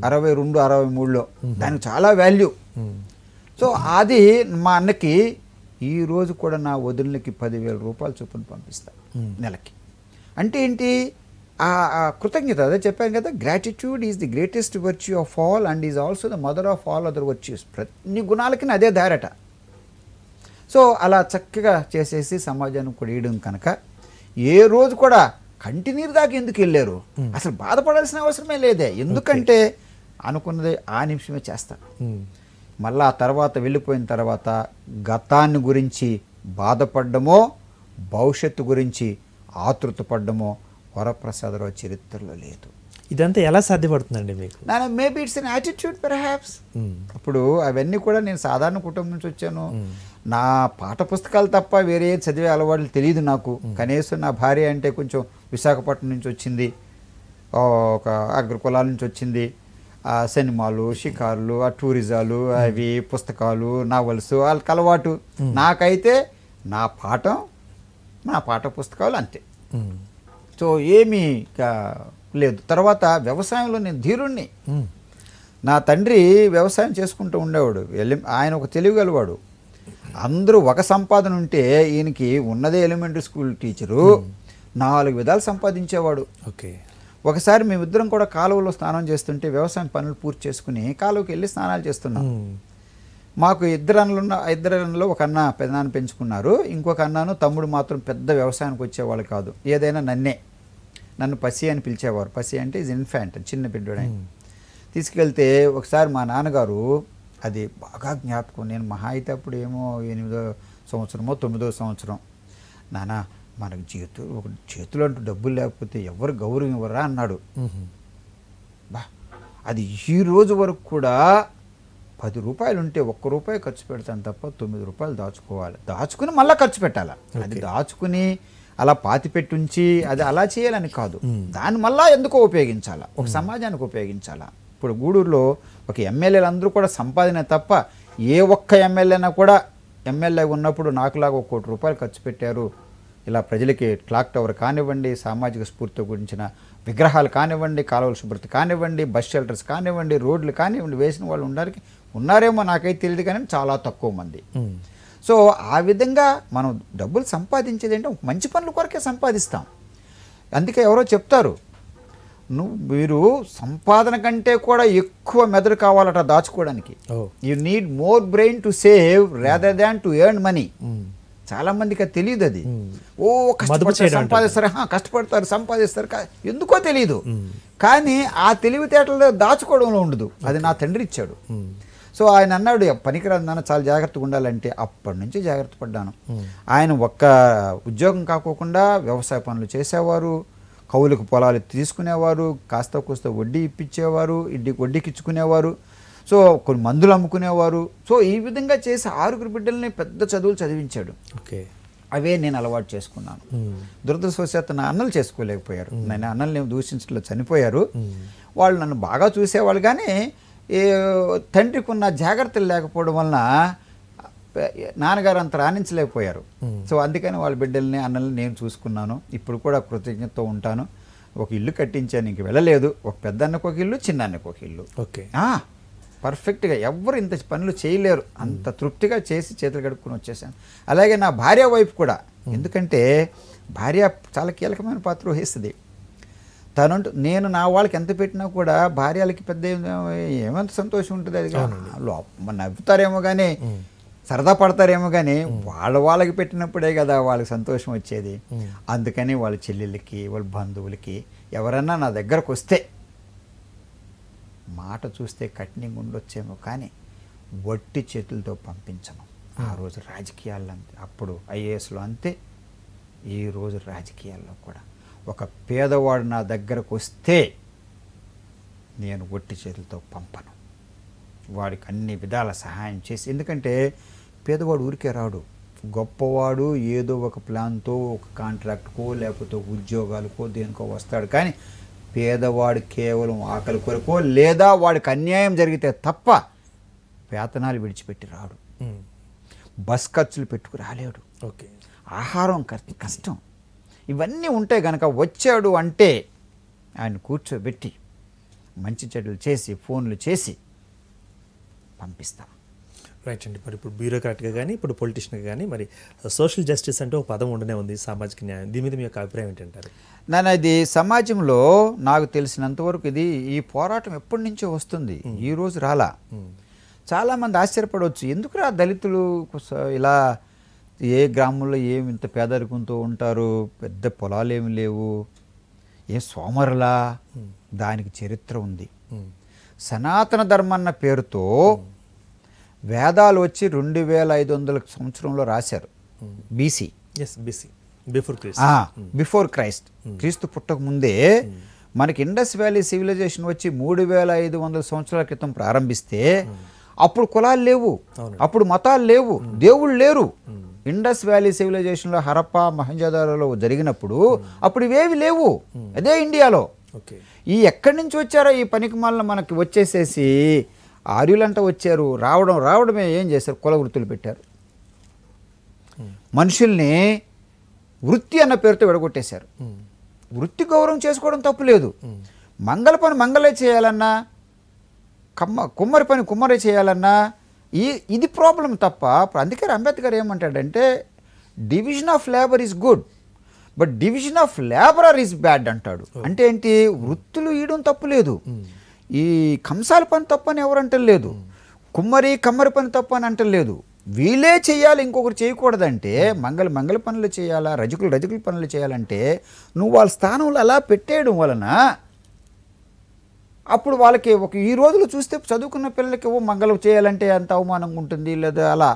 62, 63లో దానికి చాలా వాల్యూ. సో అది మా అన్నకి ఈ రోజు కూడా నా వదినలకి 10,000 రూపాయలు చొప్పున పంపిస్తా నెలకి. అంటే ఏంటి, ఆ కృతజ్ఞత, అదే చెప్పాను కదా, gratitude is the greatest virtue of all and is also the mother of all other virtues. ప్రతి గుణాలకి అదే దారట. సో అలా చక్కగా చేసేసి సమాజానికి కూడా వేయడం కనుక ఏ రోజు కూడా కంటినీరు దాకా ఎందుకు వెళ్ళారు, అసలు బాధపడాల్సిన అవసరమే లేదే. ఎందుకంటే అనుకున్నది ఆ నిమిషమే చేస్తా. మళ్ళా ఆ తర్వాత వెళ్ళిపోయిన తర్వాత గతాన్ని గురించి బాధపడ్డమో, భవిష్యత్తు గురించి ఆతృతపడ్డమో వరప్రసాదరావు చరిత్రలో లేదు. ఇదంతా ఎలా సాధ్యపడుతుందండి మీకు? Maybe it's an attitude perhaps. ఇప్పుడు అవన్నీ కూడా నేను సాధారణ కుటుంబం నుంచి వచ్చాను. నా పాఠ పుస్తకాలు తప్ప వేరే చదివే అలవాట్లు తెలియదు నాకు. కనీసం నా భార్య అంటే కొంచెం విశాఖపట్నం నుంచి వచ్చింది, ఒక అగ్రకులాల నుంచి వచ్చింది. ఆ సినిమాలు, షికార్లు, ఆ టూరిజాలు, అవి పుస్తకాలు, నావల్స్ వాళ్ళకి అలవాటు. నాకైతే నా పాఠ పుస్తకాలు అంతే. సో ఏమీ లేదు. తర్వాత వ్యవసాయంలో నేను ధీరుణ్ణి. నా తండ్రి వ్యవసాయం చేసుకుంటూ ఉండేవాడు. ఆయన ఒక తెలివిగలవాడు. అందరూ ఒక సంపాదన ఉంటే ఈయనకి ఉన్నదే ఎలిమెంటరీ స్కూల్ టీచరు, 4 విధాలు సంపాదించేవాడు. ఓకే. ఒకసారి మేమిద్దరం కూడా కాలువలో స్నానం చేస్తుంటే వ్యవసాయం పనులు పూర్తి చేసుకుని కాలువకి వెళ్ళి స్నానాలు చేస్తున్నాం. మాకు ఇద్దరు అన్నలో ఒక అన్న పెదనాన్న పెంచుకున్నారు, ఇంకొక అన్నను తమ్ముడు మాత్రం పెద్ద వ్యవసాయానికి వచ్చేవాళ్ళు కాదు. ఏదైనా నన్ను పసి అని పిలిచేవారు. పసి అంటే ఈజ్ ఇన్ఫాంట్, చిన్న బిడ్డడు. తీసుకెళ్తే ఒకసారి మా నాన్నగారు, అది బాగా జ్ఞాపకం, నేను మహా అయితే అప్పుడు ఏమో 8వ సంవత్సరమో 9వ సంవత్సరం, నాన్న మనకు చేతులు అంటూ డబ్బులు లేకపోతే ఎవరు గౌరవం ఇవ్వరా అన్నాడు. బా, అది ఈ రోజు వరకు కూడా 10 రూపాయలు ఉంటే 1 రూపాయి ఖర్చు పెడతాను తప్ప 9 రూపాయలు దాచుకోవాలి, దాచుకుని మళ్ళీ ఖర్చు పెట్టాలా. అది దాచుకుని అలా పాతిపెట్టి ఉంచి అది అలా చేయాలని కాదు, దాన్ని మళ్ళా ఎందుకో ఉపయోగించాలా, ఒక సమాజానికి ఉపయోగించాలా. ఇప్పుడు గూడూరులో ఒక ఎమ్మెల్యేలు అందరూ కూడా సంపాదన తప్ప ఏ ఒక్క ఎమ్మెల్యేనా కూడా ఎమ్మెల్యే ఉన్నప్పుడు నాకులాగా 1 కోటి రూపాయలు ఖర్చు పెట్టారు, ఇలా ప్రజలకి క్లాక్ టవర్ కానివ్వండి, సామాజిక స్ఫూర్తితో గురించిన విగ్రహాలు కానివ్వండి, కాలువల శుభ్రత కానివ్వండి, బస్ షెల్టర్స్ కానివ్వండి, రోడ్లు కానివ్వండి వేసిన వాళ్ళు ఉన్నారేమో నాకైతే తెలియదు, కానీ చాలా తక్కువ మంది. సో ఆ విధంగా మనం డబ్బులు సంపాదించేది అంటే మంచి పనుల కొరకే సంపాదిస్తాం. అందుకే ఎవరో చెప్తారు, మీరు సంపాదన కంటే కూడా ఎక్కువ మెదడు కావాలట దాచుకోవడానికి. You need more brain to save rather than to earn money. చాలా మందికి అది తెలియదు. అది కష్టపడతారు సంపాదిస్తారు, కష్టపడతారు సంపాదిస్తారు, ఎందుకో తెలియదు. కానీ ఆ తెలివితేటలో దాచుకోవడంలో ఉండదు. అది నా తండ్రి ఇచ్చాడు. సో ఆయన అన్నాడు పనికిరాదు నాన్న, చాలా జాగ్రత్తగా ఉండాలంటే అప్పటి నుంచి జాగ్రత్త పడ్డాను. ఆయన ఒక్క ఉద్యోగం కాకోకుండా వ్యవసాయ పనులు చేసేవారు, కౌలుకు పొలాలు తీసుకునేవారు, కాస్త కూస్త వడ్డీ ఇప్పించేవారు, వడ్డీకి ఇచ్చుకునేవారు, సో కొన్ని మందులు అమ్ముకునేవారు. సో ఈ విధంగా చేసి 6 బిడ్డల్ని పెద్ద చదువులు చదివించాడు. అవే నేను అలవాటు చేసుకున్నాను. దురదృష్టవశాత్తు నా అన్నలు చేసుకోలేకపోయారు. నేను అన్నల్ని దూషించట్లో చనిపోయారు. వాళ్ళు నన్ను బాగా చూసేవాళ్ళు, కానీ తండ్రికి ఉన్న జాగ్రత్తలు లేకపోవడం వలన నాన్నగారు అంత రాణించలేకపోయారు. సో అందుకని వాళ్ళ బిడ్డల్ని అన్నల్ని నేను చూసుకున్నాను. ఇప్పుడు కూడా కృతజ్ఞతతో ఉంటాను. ఒక ఇల్లు కట్టించాను, ఇంక వెళ్ళలేదు. ఒక పెద్ద అన్నకు ఒక ఇల్లు, చిన్న అన్నకు ఒక ఇల్లు. పర్ఫెక్ట్గా ఎవరు ఇంత పనులు చేయలేరు. అంత తృప్తిగా చేసి చేతులు కడుక్కుని వచ్చేసాను. అలాగే నా భార్య వైపు కూడా, ఎందుకంటే భార్య చాలా కీలకమైన పాత్ర వహిస్తుంది. తనంటూ నేను నా వాళ్ళకి ఎంత పెట్టినా కూడా భార్యలకి పెద్ద ఏమంత సంతోషం ఉంటుంది. అది నవ్వుతారేమో కానీ, సరదా పడతారేమో కానీ, వాళ్ళకి పెట్టినప్పుడే కదా వాళ్ళకి సంతోషం వచ్చేది. అందుకని వాళ్ళ చెల్లెళ్ళకి, వాళ్ళ బంధువులకి ఎవరన్నా నా దగ్గరకు వస్తే మాట చూస్తే కఠినంగా ఉండొచ్చేమో కానీ వట్టి చేతులతో పంపించను. ఆ రోజు రాజకీయాల్లో అంతే, అప్పుడు ఐఏఎస్లో అంతే, ఈరోజు రాజకీయాల్లో కూడా ఒక పేదవాడు నా దగ్గరకు వస్తే నేను వట్టి చేతులతో పంపను. వాడికి అన్ని విధాల సహాయం చేసి, ఎందుకంటే పేదవాడు ఊరికే రాడు. గొప్పవాడు ఏదో ఒక ప్లాన్తో, ఒక కాంట్రాక్ట్కో లేకపోతే ఉద్యోగాలకో దేనికో వస్తాడు. కానీ పేదవాడు కేవలం ఆకలి కొరకో లేదా వాడికి అన్యాయం జరిగితే తప్ప వేతనాలు విడిచిపెట్టి రాడు. బస్ ఖర్చులు పెట్టుకు రాలేడు. ఆహారం కష్టం. ఇవన్నీ ఉంటే గనక వచ్చాడు అంటే ఆయన కూర్చోబెట్టి మంచి చెడులు చేసి ఫోన్లు చేసి పంపిస్తాం. రైట్ అండి. మరి ఇప్పుడు బ్యూరోక్రాట్గా కానీ ఇప్పుడు పొలిటీషియన్గా కానీ మరి సోషల్ జస్టిస్ అంటే ఒక పదం ఉండనే ఉంది, సామాజిక న్యాయం. దీని మీద మీ యొక్క అభిప్రాయం ఏంటంటారు? నేను ఇది సమాజంలో నాకు తెలిసినంతవరకు ఈ పోరాటం ఎప్పటి నుంచో వస్తుంది, ఈ రోజు రాలా. చాలామంది ఆశ్చర్యపడవచ్చు, ఎందుకురా దళితులు ఇలా ఏ గ్రామంలో ఏమి ఇంత పేదరికంతో ఉంటారు, పెద్ద పొలాలు ఏమి లేవు, ఏ సోమరులా? దానికి చరిత్ర ఉంది. సనాతన ధర్మం అన్న పేరుతో వేదాలు వచ్చి 2500 సంవత్సరంలో రాశారు. బీసీ, బిఫోర్ క్రైస్ట్, క్రీస్తు పుట్టక ముందే మనకి ఇండస్ వ్యాలీ సివిలైజేషన్ వచ్చి 3500 సంవత్సరాల క్రితం ప్రారంభిస్తే అప్పుడు కులాలు లేవు, అప్పుడు మతాలు లేవు, దేవుళ్ళు లేరు. ఇండస్ వ్యాలీ సివిలైజేషన్లో హరప్పా మహంజోదారోలో జరిగినప్పుడు అప్పుడు ఇవేవి లేవు. అదే ఇండియాలో. ఈ ఎక్కడి నుంచి వచ్చారో ఈ పనికిమాలను మనకి వచ్చేసేసి ఆర్యులంట వచ్చారు. రావడమే ఏం చేశారు, కుల వృత్తులు పెట్టారు. మనుషుల్ని వృత్తి అన్న పేరుతో విడగొట్టేశారు. వృత్తి గౌరవం చేసుకోవడం తప్పు లేదు. మంగళ పని మంగళే చేయాలన్నా, కుమ్మరి పని కుమ్మరే చేయాలన్నా ఇది ప్రాబ్లం తప్ప. అందుకే అంబేద్కర్ ఏమంటాడంటే division of labour is good but division of labourer is bad అంటాడు. అంటే ఏంటి, వృత్తులు ఇయడం తప్పు లేదు, ఈ కంసాల పని తప్పని ఎవరు అంటలేదు, కమ్మరి పని తప్పని అంటలేదు. వీళ్ళే చేయాలి, ఇంకొకరు చేయకూడదంటే మంగళ పనులు చేయాలా, రజకులు పనులు చేయాలంటే నువ్వు వాళ్ళ స్థానంలో అలా పెట్టేయడం వలన అప్పుడు వాళ్ళకి ఈ రోజులు చూస్తే చదువుకున్న పిల్లలకి మంగళం చేయాలంటే అంత అవమానంగా ఉంటుంది, లేదా అలా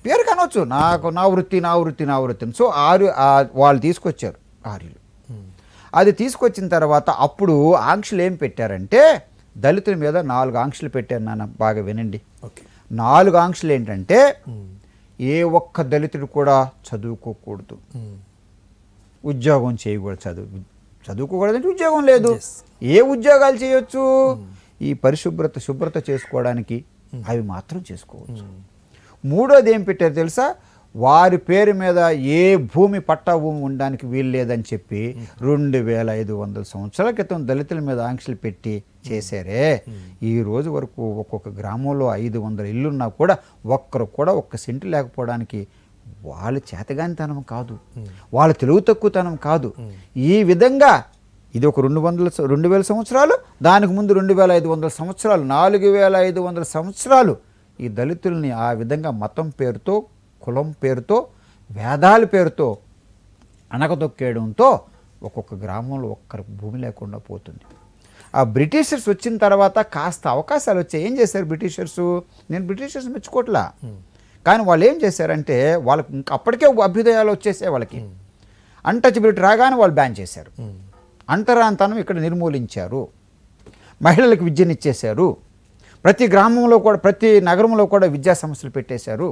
పేరు కనవచ్చు, నా వృత్తి. సో వాళ్ళు తీసుకొచ్చారు ఆర్యులు. అది తీసుకొచ్చిన తర్వాత అప్పుడు ఆంక్షలు ఏం పెట్టారంటే దళితుల మీద 4 ఆంక్షలు పెట్టారు. నాన్న బాగా వినండి. 4 ఆంక్షలు ఏంటంటే ఏ ఒక్క దళితుడు కూడా చదువుకోకూడదు, ఉద్యోగం చేయకూడదు. చదువుకోకూడదంటే ఉద్యోగం లేదు. ఏ ఉద్యోగాలు చేయొచ్చు, ఈ శుభ్రత చేసుకోవడానికి అవి మాత్రం చేసుకోవచ్చు. మూడోది ఏం పెట్టారు తెలుసా, వారి పేరు మీద ఏ పట్టా భూమి ఉండడానికి వీలు లేదని చెప్పి 2500 సంవత్సరాల క్రితం దళితుల మీద ఆంక్షలు పెట్టి చేశారే. ఈ రోజు వరకు ఒక్కొక్క గ్రామంలో 500 ఇల్లున్నా కూడా ఒక్కరు కూడా 1 సెంటు లేకపోవడానికి వాళ్ళ చేతగానితనం కాదు, వాళ్ళ తెలుగు తక్కువతనం కాదు. ఈ విధంగా ఇది ఒక 2000 సంవత్సరాలు, దానికి ముందు 2500 సంవత్సరాలు, 4500 సంవత్సరాలు ఈ దళితుల్ని ఆ విధంగా మతం పేరుతో, కులం పేరుతో, వేదాల పేరుతో అణగదొక్కేయడంతో ఒక్కొక్క గ్రామంలో ఒక్కరికి భూమి లేకుండా పోతుంది. ఆ బ్రిటిషర్స్ వచ్చిన తర్వాత కాస్త అవకాశాలు వచ్చాయి. ఏం చేశారు బ్రిటిషర్సు? నేను బ్రిటిషర్స్ మెచ్చుకోవట్లా, కానీ వాళ్ళు ఏం చేశారంటే వాళ్ళకి ఇంకా అప్పటికే అభ్యుదయాలు వచ్చేసాయి. వాళ్ళకి అన్టచబిలిటీ రాగానే వాళ్ళు బ్యాన్ చేశారు. అంటరాంతనం ఇక్కడ నిర్మూలించారు. మహిళలకు విద్యనిచ్చేశారు. ప్రతి గ్రామంలో కూడా, ప్రతి నగరంలో కూడా విద్యా సంస్థలు పెట్టేశారు.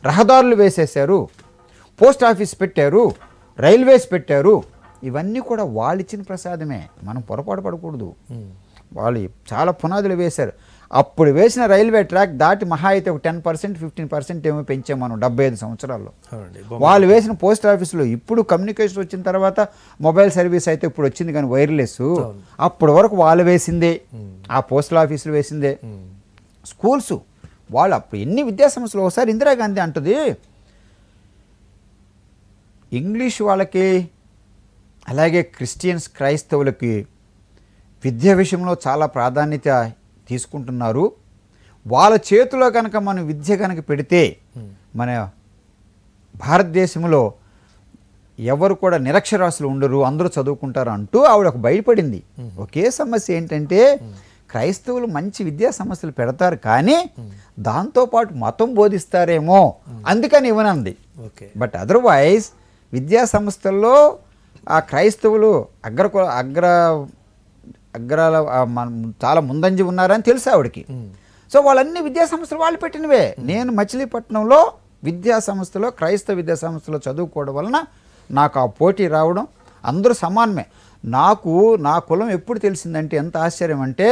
రహదారులు వేసేశారు. పోస్ట్ ఆఫీస్ పెట్టారు. రైల్వేస్ పెట్టారు. ఇవన్నీ కూడా వాళ్ళు ఇచ్చిన ప్రసాదమే, మనం పొరపాటు పడకూడదు. వాళ్ళు చాలా పునాదులు వేశారు. అప్పుడు వేసిన రైల్వే ట్రాక్ దాటి మహా అయితే ఒక 10%, 15% ఏమో పెంచాం మనం 75 సంవత్సరాల్లో. వాళ్ళు వేసిన పోస్ట్ ఆఫీసులో ఇప్పుడు కమ్యూనికేషన్ వచ్చిన తర్వాత మొబైల్ సర్వీస్ అయితే ఇప్పుడు వచ్చింది, కానీ వైర్లెస్ అప్పటి వరకు వాళ్ళు వేసిందే, ఆ పోస్టల్ ఆఫీసులు వేసిందే. స్కూల్స్ వాళ్ళు అప్పుడు ఎన్ని విద్యా సంస్థలు. ఒకసారి ఇందిరాగాంధీ అంటుంది, ఇంగ్లీష్ వాళ్ళకి అలాగే క్రిస్టియన్స్, క్రైస్తవులకి విద్య విషయంలో చాలా ప్రాధాన్యత తీసుకుంటున్నారు. వాళ్ళ చేతిలో కనుక మనం విద్య కనుక పెడితే మన భారతదేశంలో ఎవరు కూడా నిరక్షరాస్యులు ఉండరు, అందరూ చదువుకుంటారు అంటూ ఆవిడ ఒక బయటపడింది. ఒకే సమస్య ఏంటంటే క్రైస్తవులు మంచి విద్యా సంస్థలు పెడతారు, కానీ దాంతోపాటు మతం బోధిస్తారేమో, అందుకని ఇవ్వనంది. బట్ అదర్వైజ్ విద్యా సంస్థల్లో ఆ క్రైస్తవులు అగ్రాల చాలా ముందంజ ఉన్నారని తెలుసు ఆవిడకి. సో వాళ్ళన్ని విద్యా సంస్థలు వాళ్ళు పెట్టినవే. నేను మచిలీపట్నంలో విద్యా సంస్థలో, క్రైస్తవ విద్యా సంస్థలో చదువుకోవడం వలన నాకు ఆ పోటీ రావడం, అందరూ సమానమే. నాకు నా కులం ఎప్పుడు తెలిసిందంటే ఎంత ఆశ్చర్యం అంటే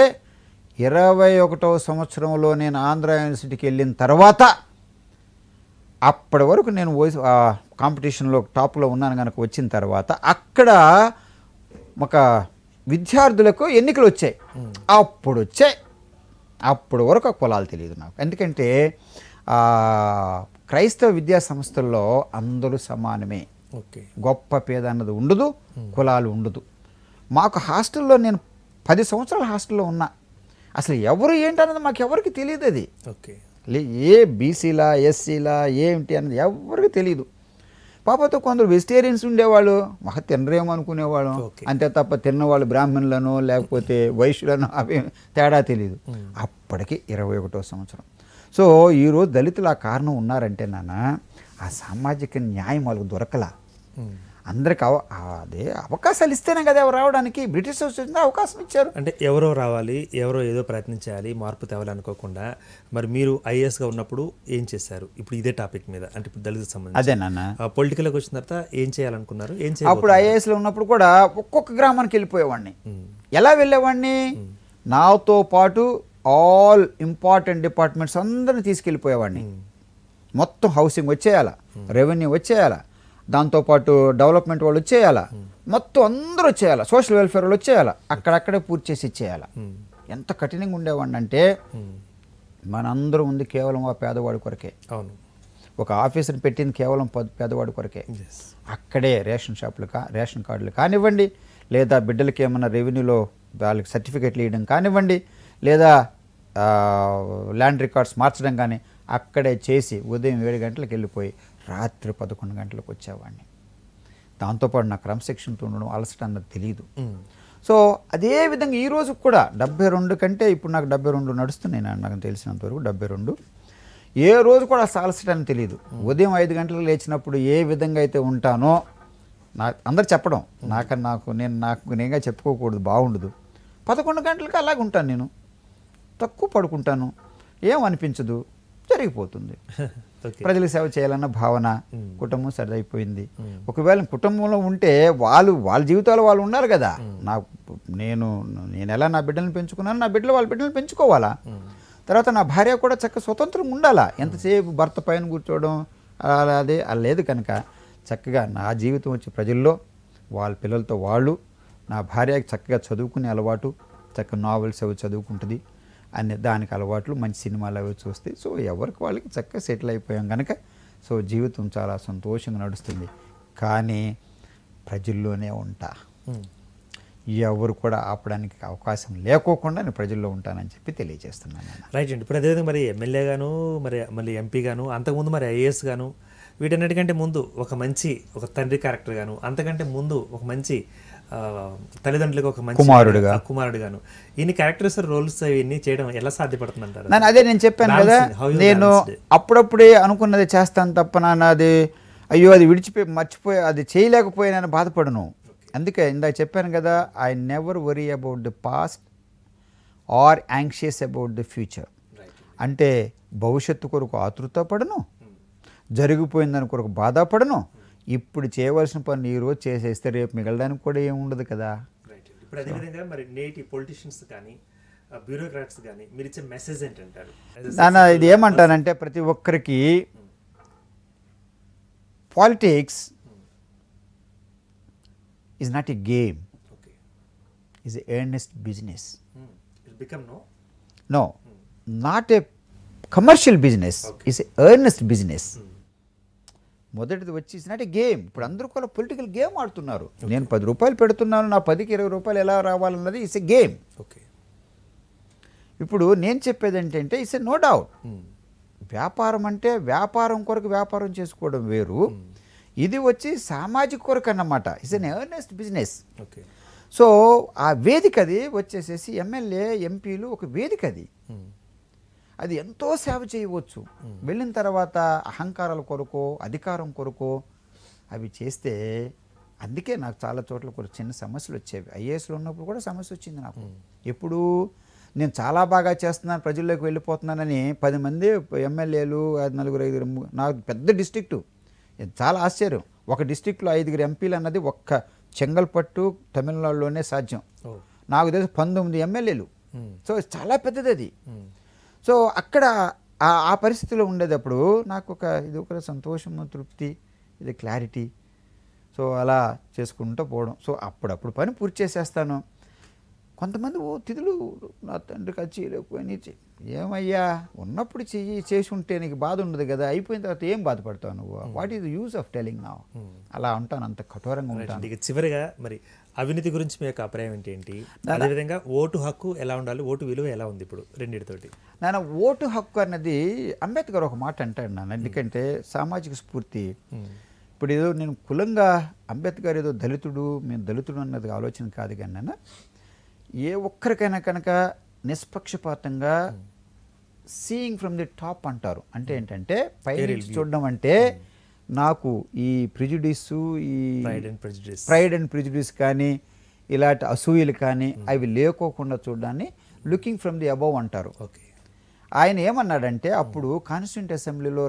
21వ సంవత్సరంలో నేను ఆంధ్ర యూనివర్సిటీకి వెళ్ళిన తర్వాత, అప్పటి వరకు నేను కాంపిటీషన్లో టాప్లో ఉన్నాను కనుక వచ్చిన తర్వాత అక్కడ ఒక విద్యార్థులకు ఎన్నికలు వచ్చాయి. అప్పుడు వచ్చాయి. అప్పటి వరకు ఆ కులాలు తెలియదు నాకు. ఎందుకంటే క్రైస్తవ విద్యా సంస్థల్లో అందరూ సమానమే. గొప్ప పేద అన్నది ఉండదు, కులాలు ఉండదు. మాకు హాస్టల్లో నేను 10 సంవత్సరాలు హాస్టల్లో ఉన్నా. అసలు ఎవరు ఏంటన్నది మాకు ఎవరికి తెలియదు. అది ఏ బీసీలా, ఎస్సీలా, ఏమిటి అన్నది ఎవరికి తెలియదు. పాపతో కొందరు వెజిటేరియన్స్ ఉండేవాళ్ళు, మాకు తినరేమో అనుకునేవాళ్ళం, అంతే తప్ప తిన్నవాళ్ళు బ్రాహ్మణులను లేకపోతే వైశ్యులను అవి తేడా తెలియదు. అప్పటికి 21వ సంవత్సరం. సో ఈరోజు దళితులు ఆ కారణం ఉన్నారంటే నాన్న ఆ సామాజిక న్యాయం వాళ్ళకు దొరకలా. అందరికి అదే అవకాశాలు ఇస్తేనే కదా ఎవరు రావడానికి. బ్రిటిషర్స్ వచ్చిన అవకాశం ఇచ్చారు. అంటే ఎవరో రావాలి, ఎవరో ఏదో ప్రయత్నించాలి, మార్పు తేవాలి అనుకోకుండా. మరి మీరు ఐఏఎస్గా ఉన్నప్పుడు ఏం చేశారు? ఇప్పుడు ఇదే టాపిక్ మీద, అంటే ఇప్పుడు దళిత సంబంధించి అదే నాన్న పొలిటికల్కి వచ్చిన తర్వాత ఏం చేయాలనుకున్నారు? ఏం అప్పుడు ఐఏఎస్లో ఉన్నప్పుడు కూడా ఒక్కొక్క గ్రామానికి వెళ్ళిపోయేవాడిని. ఎలా వెళ్ళేవాడిని? నాతో పాటు ఆల్ ఇంపార్టెంట్ డిపార్ట్మెంట్స్ అందరిని తీసుకెళ్ళిపోయేవాడిని. మొత్తం హౌసింగ్ వచ్చేయాలా, రెవెన్యూ వచ్చేయాలా, దాంతోపాటు డెవలప్మెంట్ వాళ్ళు వచ్చేయాలా, మొత్తం అందరూ వచ్చేయాలా, సోషల్ వెల్ఫేర్ వాళ్ళు వచ్చేయాలా, అక్కడక్కడే పూర్తి చేసి ఇచ్చేయాలా. ఎంత కఠినంగా ఉండేవాడిని అంటే మనందరూ ఉంది కేవలం ఆ పేదవాడి కొరకే. అవును, ఒక ఆఫీసర్ పెట్టింది కేవలం పేదవాడి కొరకే. అక్కడే రేషన్ షాపులు రేషన్ కార్డులు కానివ్వండి, లేదా బిడ్డలకి ఏమన్నా రెవెన్యూలో వాళ్ళకి సర్టిఫికెట్లు ఇవ్వడం కానివ్వండి, లేదా ల్యాండ్ రికార్డ్స్ మార్చడం కానీ అక్కడే చేసి ఉదయం 7 గంటలకు వెళ్ళిపోయి రాత్రి 11 గంటలకు వచ్చేవాడిని. దాంతోపాటు నాకు క్రమశిక్షణతో ఉండడం అలసట అన్నది తెలియదు. సో అదేవిధంగా ఈరోజు కూడా 72 కంటే ఇప్పుడు నాకు 72 నడుస్తున్నాయి నాకు తెలిసినంతవరకు 72. ఏ రోజు కూడా అసలు అలసట అని తెలియదు. ఉదయం 5 గంటలకు లేచినప్పుడు ఏ విధంగా అయితే ఉంటానో నాకు అందరు చెప్పడం, నాకు నేనుగా చెప్పుకోకూడదు, బాగుండదు. 11 గంటలకి అలాగే ఉంటాను. నేను తక్కువ పడుకుంటాను, ఏమనిపించదు, జరిగిపోతుంది. ప్రజలకు సేవ చేయాలన్న భావన, కుటుంబం సరిదైపోయింది. ఒకవేళ కుటుంబంలో ఉంటే వాళ్ళ జీవితాలు వాళ్ళు ఉండాలి కదా. నేను ఎలా నా బిడ్డలను పెంచుకున్నాను, నా బిడ్డలు వాళ్ళ బిడ్డలను పెంచుకోవాలా. తర్వాత నా భార్య కూడా చక్కగా స్వతంత్రంగా ఉండాలా. ఎంతసేపు భర్త పైన కూర్చోవడం అదే లేదు కనుక చక్కగా నా జీవితం వచ్చి ప్రజల్లో వాళ్ళ పిల్లలతో వాళ్ళు, నా భార్యకి చక్కగా చదువుకునే అలవాటు, చక్కగా నావెల్స్ అవి చదువుకుంటుంది అనే దానికి అలవాట్లు, మంచి సినిమాలు అవి చూస్తే సో ఎవరికి వాళ్ళకి చక్కగా సెటిల్ అయిపోయాం కనుక సో జీవితం చాలా సంతోషంగా నడుస్తుంది. కానీ ప్రజల్లోనే ఉంటా. ఎవరు కూడా ఆపడానికి అవకాశం లేకోకుండా నేను ప్రజల్లో ఉంటానని చెప్పి తెలియజేస్తున్నాను. రైట్ అండి. ఇప్పుడు అదేవిధంగా మరి ఎమ్మెల్యే గాను, మరి మళ్ళీ ఎంపీ గాను, అంతకుముందు మరి ఐఏఎస్ గాను, వీటన్నిటికంటే ముందు ఒక తండ్రి క్యారెక్టర్ గాను, అంతకంటే ముందు ఒక మంచి తల్లిదండ్రులకు ఒక మంచి కుమారుడు గాను, ఇన్ని క్యారెక్టర్స్ రోల్స్ ఇవన్నీ చేయడం ఎలా సాధ్యపడుతుంది అంటారు? నేను చెప్పాను కదా, నేను అప్పుడప్పుడే అనుకున్నది చేస్తాను తప్ప నాన్న అది అయ్యో అది మర్చిపోయి అది చేయలేకపోయానని బాధపడను. అందుకే ఇందాక చెప్పాను కదా, I never worry about the past or anxious about the future. అంటే భవిష్యత్తు కొరకు ఆతృత పడను, జరిగిపోయిందని కొరకు బాధపడను. ఇప్పుడు చేయవలసిన పని ఈరోజు చేసేస్తే రేపు మిగలడానికి కూడా ఏమి ఉండదు కదా. ఇప్పుడు అదేవిధంగా మరి నేటి పొలిటీషియన్స్ కానీ బ్యూరోక్రాట్స్ కానీ మీరు ఇచ్చే మెసేజ్ ఏంటంటారు? నాన్న ఇది ఏమంటానంటే, ప్రతి ఒక్కరికి politics is not a game. Okay. Is a earnest business. It become no, not a commercial business. Okay. It's a earnest business. మొదటిది వచ్చి ఇట్స్ నాట్ ఏ గేమ్. ఇప్పుడు అందరూ కూడా పొలిటికల్ గేమ్ ఆడుతున్నారు. నేను 10 రూపాయలు పెడుతున్నాను, నా 10కి 20 రూపాయలు ఎలా రావాలన్నది ఇట్స్ ఏ గేమ్. ఓకే. ఇప్పుడు నేను చెప్పేది ఏంటంటే ఇట్స్ ఏ నో డౌట్. వ్యాపారం అంటే వ్యాపారం కొరకు వ్యాపారం చేసుకోవడం వేరు, ఇది వచ్చి సామాజిక కొరకు అన్నమాట. It's an earnest business. Okay. So ఆ వేదిక అది వచ్చేసేసి ఎమ్మెల్యే ఎంపీలు ఒక వేదిక అది, అది ఎంతో సేవ చేయవచ్చు. వెళ్ళిన తర్వాత అహంకారాల కొరకు అధికారం కొరకు అవి చేస్తే, అందుకే నాకు చాలా చోట్ల కూడా చిన్న సమస్యలు వచ్చేవి. ఐఏఎస్లో ఉన్నప్పుడు కూడా సమస్య వచ్చింది నాకు. ఎప్పుడు నేను చాలా బాగా చేస్తున్నాను, ప్రజల్లోకి వెళ్ళిపోతున్నానని 10 మంది ఎమ్మెల్యేలు 4-5, నాకు పెద్ద డిస్ట్రిక్టు, చాలా ఆశ్చర్యం. ఒక డిస్ట్రిక్ట్లో 5 ఎంపీలు అన్నది ఒక్క చెంగల్పట్టు తమిళనాడులోనే సాధ్యం. నాకు తెలిసి 19 ఎమ్మెల్యేలు. సో చాలా పెద్దది అది. సో అక్కడ ఆ పరిస్థితిలో ఉండేటప్పుడు నాకు ఇది ఒక సంతోషము, తృప్తి, ఇది క్లారిటీ. సో అలా చేసుకుంటూ పోవడం. సో అప్పుడప్పుడు పని పూర్తి చేసేస్తాను. కొంతమంది తిథులు నా తండ్రికి అది చేయలేకపోయి, ఏమయ్యా ఉన్నప్పుడు చేసి ఉంటే నీకు బాధ ఉండదు కదా, అయిపోయిన తర్వాత ఏం బాధపడతావు నువ్వు, what is the use of telling now, అలా ఉంటాను, అంత కఠోరంగా ఉంటాను. ఇక చివరిగా మరి అవినీతి గురించి మీ యొక్క అభిప్రాయం ఏంటి? అదేవిధంగా ఓటు హక్కు ఎలా ఉండాలి, ఓటు విలువ ఎలా ఉంది ఇప్పుడు రెండింటితోటి? నాన్న ఓటు హక్కు అన్నది అంబేద్కర్ ఒక మాట అంటాడు నాన్న, ఎందుకంటే సామాజిక స్ఫూర్తి. ఇప్పుడు ఏదో నేను కులంగా అంబేద్కర్ ఏదో దళితుడు, మేము దళితుడు అన్నది ఆలోచన కాదు, కానీ నాన్న ఏ ఒక్కరికైనా కనుక నిష్పక్షపాతంగా సీయింగ్ ఫ్రమ్ ది టాప్ అంటారు. అంటే ఏంటంటే పై చూడడం. అంటే నాకు ఈ ప్రిజుడిస్, ఈ ప్రైడ్ అండ్ ప్రిజుడిస్ కానీ ఇలాంటి అసూయలు కానీ అవి లేకోకుండా చూడడాన్ని లుకింగ్ ఫ్రమ్ ది అబవ్ అంటారు. ఓకే. ఆయన ఏమన్నాడంటే అప్పుడు కాన్స్టిట్యూంట్ అసెంబ్లీలో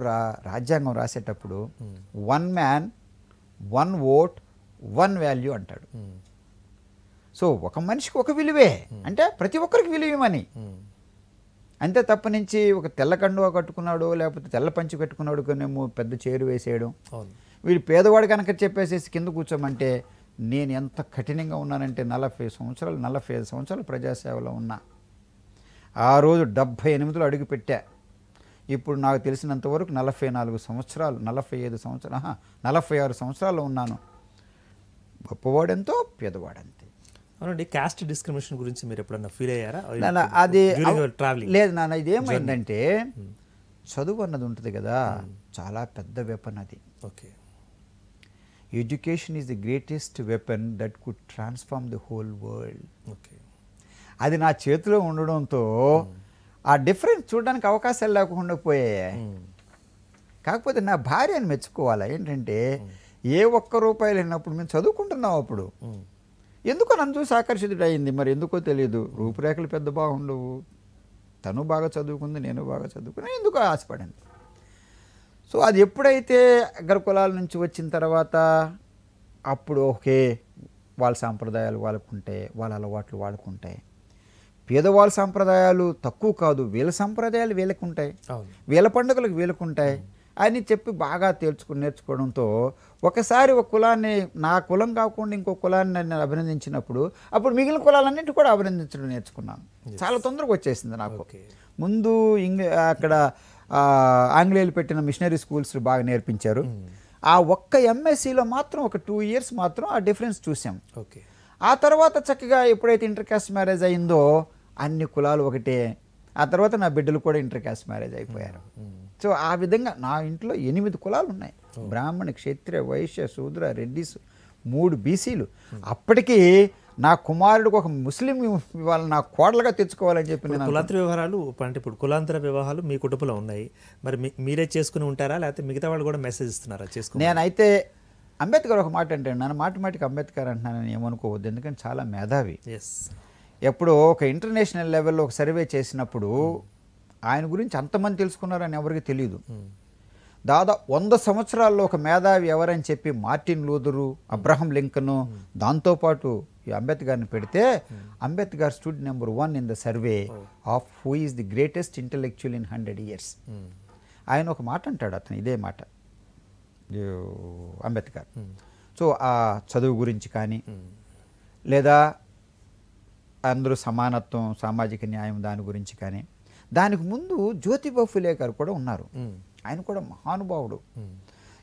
రాజ్యాంగం రాసేటప్పుడు 1 man 1 vote 1 value అంటాడు. సో ఒక మనిషికి ఒక విలువే, అంటే ప్రతి ఒక్కరికి విలువమని. అంతే తప్ప నుంచి ఒక తెల్ల కండువా కట్టుకున్నాడు లేకపోతే తెల్ల పంచి కట్టుకున్నాడు కొనేమో పెద్ద చేరు వేసేయడం. వీడు పేదవాడు కనుక చెప్పేసేసి కింద కూర్చోమంటే, నేను ఎంత కఠినంగా ఉన్నానంటే 45 సంవత్సరాలు ప్రజాసేవలో ఉన్నా. ఆ రోజు 78లో అడుగు పెట్టా. ఇప్పుడు నాకు తెలిసినంతవరకు 44 సంవత్సరాలు 46 సంవత్సరాలు ఉన్నాను. గొప్పవాడెంతో పేదవాడంతే. అవునండి. కాస్ట్ డిస్క్రిమినేషన్ గురించి మీరు ఎప్పుడన్నా ఫీల్ అయ్యారా? అది లేదు నాన్న. ఇది ఏమైందంటే చదువు అన్నది ఉంటుంది కదా, చాలా పెద్ద వెపన్ అది. Okay. Education is the greatest weapon that could transform the whole world. Okay. అది నా చేతిలో ఉండడంతో ఆ డిఫరెన్స్ చూడడానికి అవకాశాలు లేకుండా పోయాయి. కాకపోతే నా భార్యను మెచ్చుకోవాలి. ఏంటంటే ఏ ఒక్క రూపాయలు అయినప్పుడు మేము చదువుకుంటున్నాం, అప్పుడు ఎందుకో నన్ను చూసి ఆకర్షితుడు అయింది. మరి ఎందుకో తెలియదు, రూపురేఖలు పెద్ద బాగుండవు, తను బాగా చదువుకుంది, నేను బాగా చదువుకున్నా, ఎందుకో ఆశపడింది. సో అది ఎప్పుడైతే అగ్రకులాల నుంచి వచ్చిన తర్వాత అప్పుడు ఓకే, వాళ్ళ సాంప్రదాయాలు వాళ్ళకుంటాయి, వాళ్ళ అలవాట్లు వాళ్ళకుంటాయి. పేదవాళ్ళ సాంప్రదాయాలు తక్కువ కాదు, వీళ్ళ సాంప్రదాయాలు వీళ్ళకుంటాయి, వీళ్ళ పండుగలకు వీళ్ళకుంటాయి అని చెప్పి బాగా నేర్చుకోవడంతో ఒకసారి ఒక కులాన్ని, నా కులం కాకుండా ఇంకో కులాన్ని నేను అభినందించినప్పుడు అప్పుడు మిగిలిన కులాలన్నింటి కూడా అభినందించడం నేర్చుకున్నాను. చాలా తొందరగా వచ్చేసింది నాకు. ముందు అక్కడ ఆంగ్లేయులు పెట్టిన మిషనరీ స్కూల్స్ బాగా నేర్పించారు. ఆ ఒక్క ఎంఎస్సిలో మాత్రం ఒక 2 years మాత్రం ఆ డిఫరెన్స్ చూసాం. ఓకే. ఆ తర్వాత చక్కగా ఎప్పుడైతే ఇంటర్ కాస్ట్ మ్యారేజ్ అయిందో అన్ని కులాలు ఒకటే. ఆ తర్వాత నా బిడ్డలు కూడా ఇంటర్ కాస్ట్ మ్యారేజ్ అయిపోయారు. సో ఆ విధంగా నా ఇంట్లో 8 కులాలు ఉన్నాయి. బ్రాహ్మణ, క్షత్రియ, వైశ్య, శూద్ర, రెడ్డిస్, 3 బీసీలు. అప్పటికి నా కుమారుడికి ఒక ముస్లిం వాళ్ళని నా కోడలుగా తెచ్చుకోవాలని చెప్పి నేను కులాంతర వ్యవహారాలు అంటే ఇప్పుడు కులాంతర వివాహాలు మీ కుటుంబంలో ఉన్నాయి, మరి మీరే చేసుకుని ఉంటారా లేకపోతే మిగతా వాళ్ళు కూడా మెసేజ్ ఇస్తున్నారా చేసుకుని? నేనైతే అంబేద్కర్ ఒక మాట అంటే నన్ను మాటిమాటికి అంబేద్కర్ అంటున్నానని ఏమనుకోవద్దు, ఎందుకంటే చాలా మేధావి. ఎప్పుడో ఒక ఇంటర్నేషనల్ లెవెల్లో ఒక సర్వే చేసినప్పుడు ఆయన గురించి అంతమంది తెలుసుకున్నారని ఎవరికి తెలియదు. దాదాపు 100 సంవత్సరాల్లో ఒక మేధావి ఎవరని చెప్పి మార్టిన్ లూథరు, అబ్రహం లింకన్, దాంతోపాటు ఈ అంబేద్కర్ని పెడితే Ambedkar stood number 1 in the survey of who is the greatest intellectual in 100 years. ఆయన ఒక మాట అంటాడు, అతను ఇదే మాట అంబేద్కర్. సో ఆ చదువు గురించి కానీ లేదా అందరూ సమానత్వం, సామాజిక న్యాయం దాని గురించి కానీ. దానికి ముందు జ్యోతిబా ఫులే గారు కూడా ఉన్నారు. ఆయన కూడా మహానుభావుడు.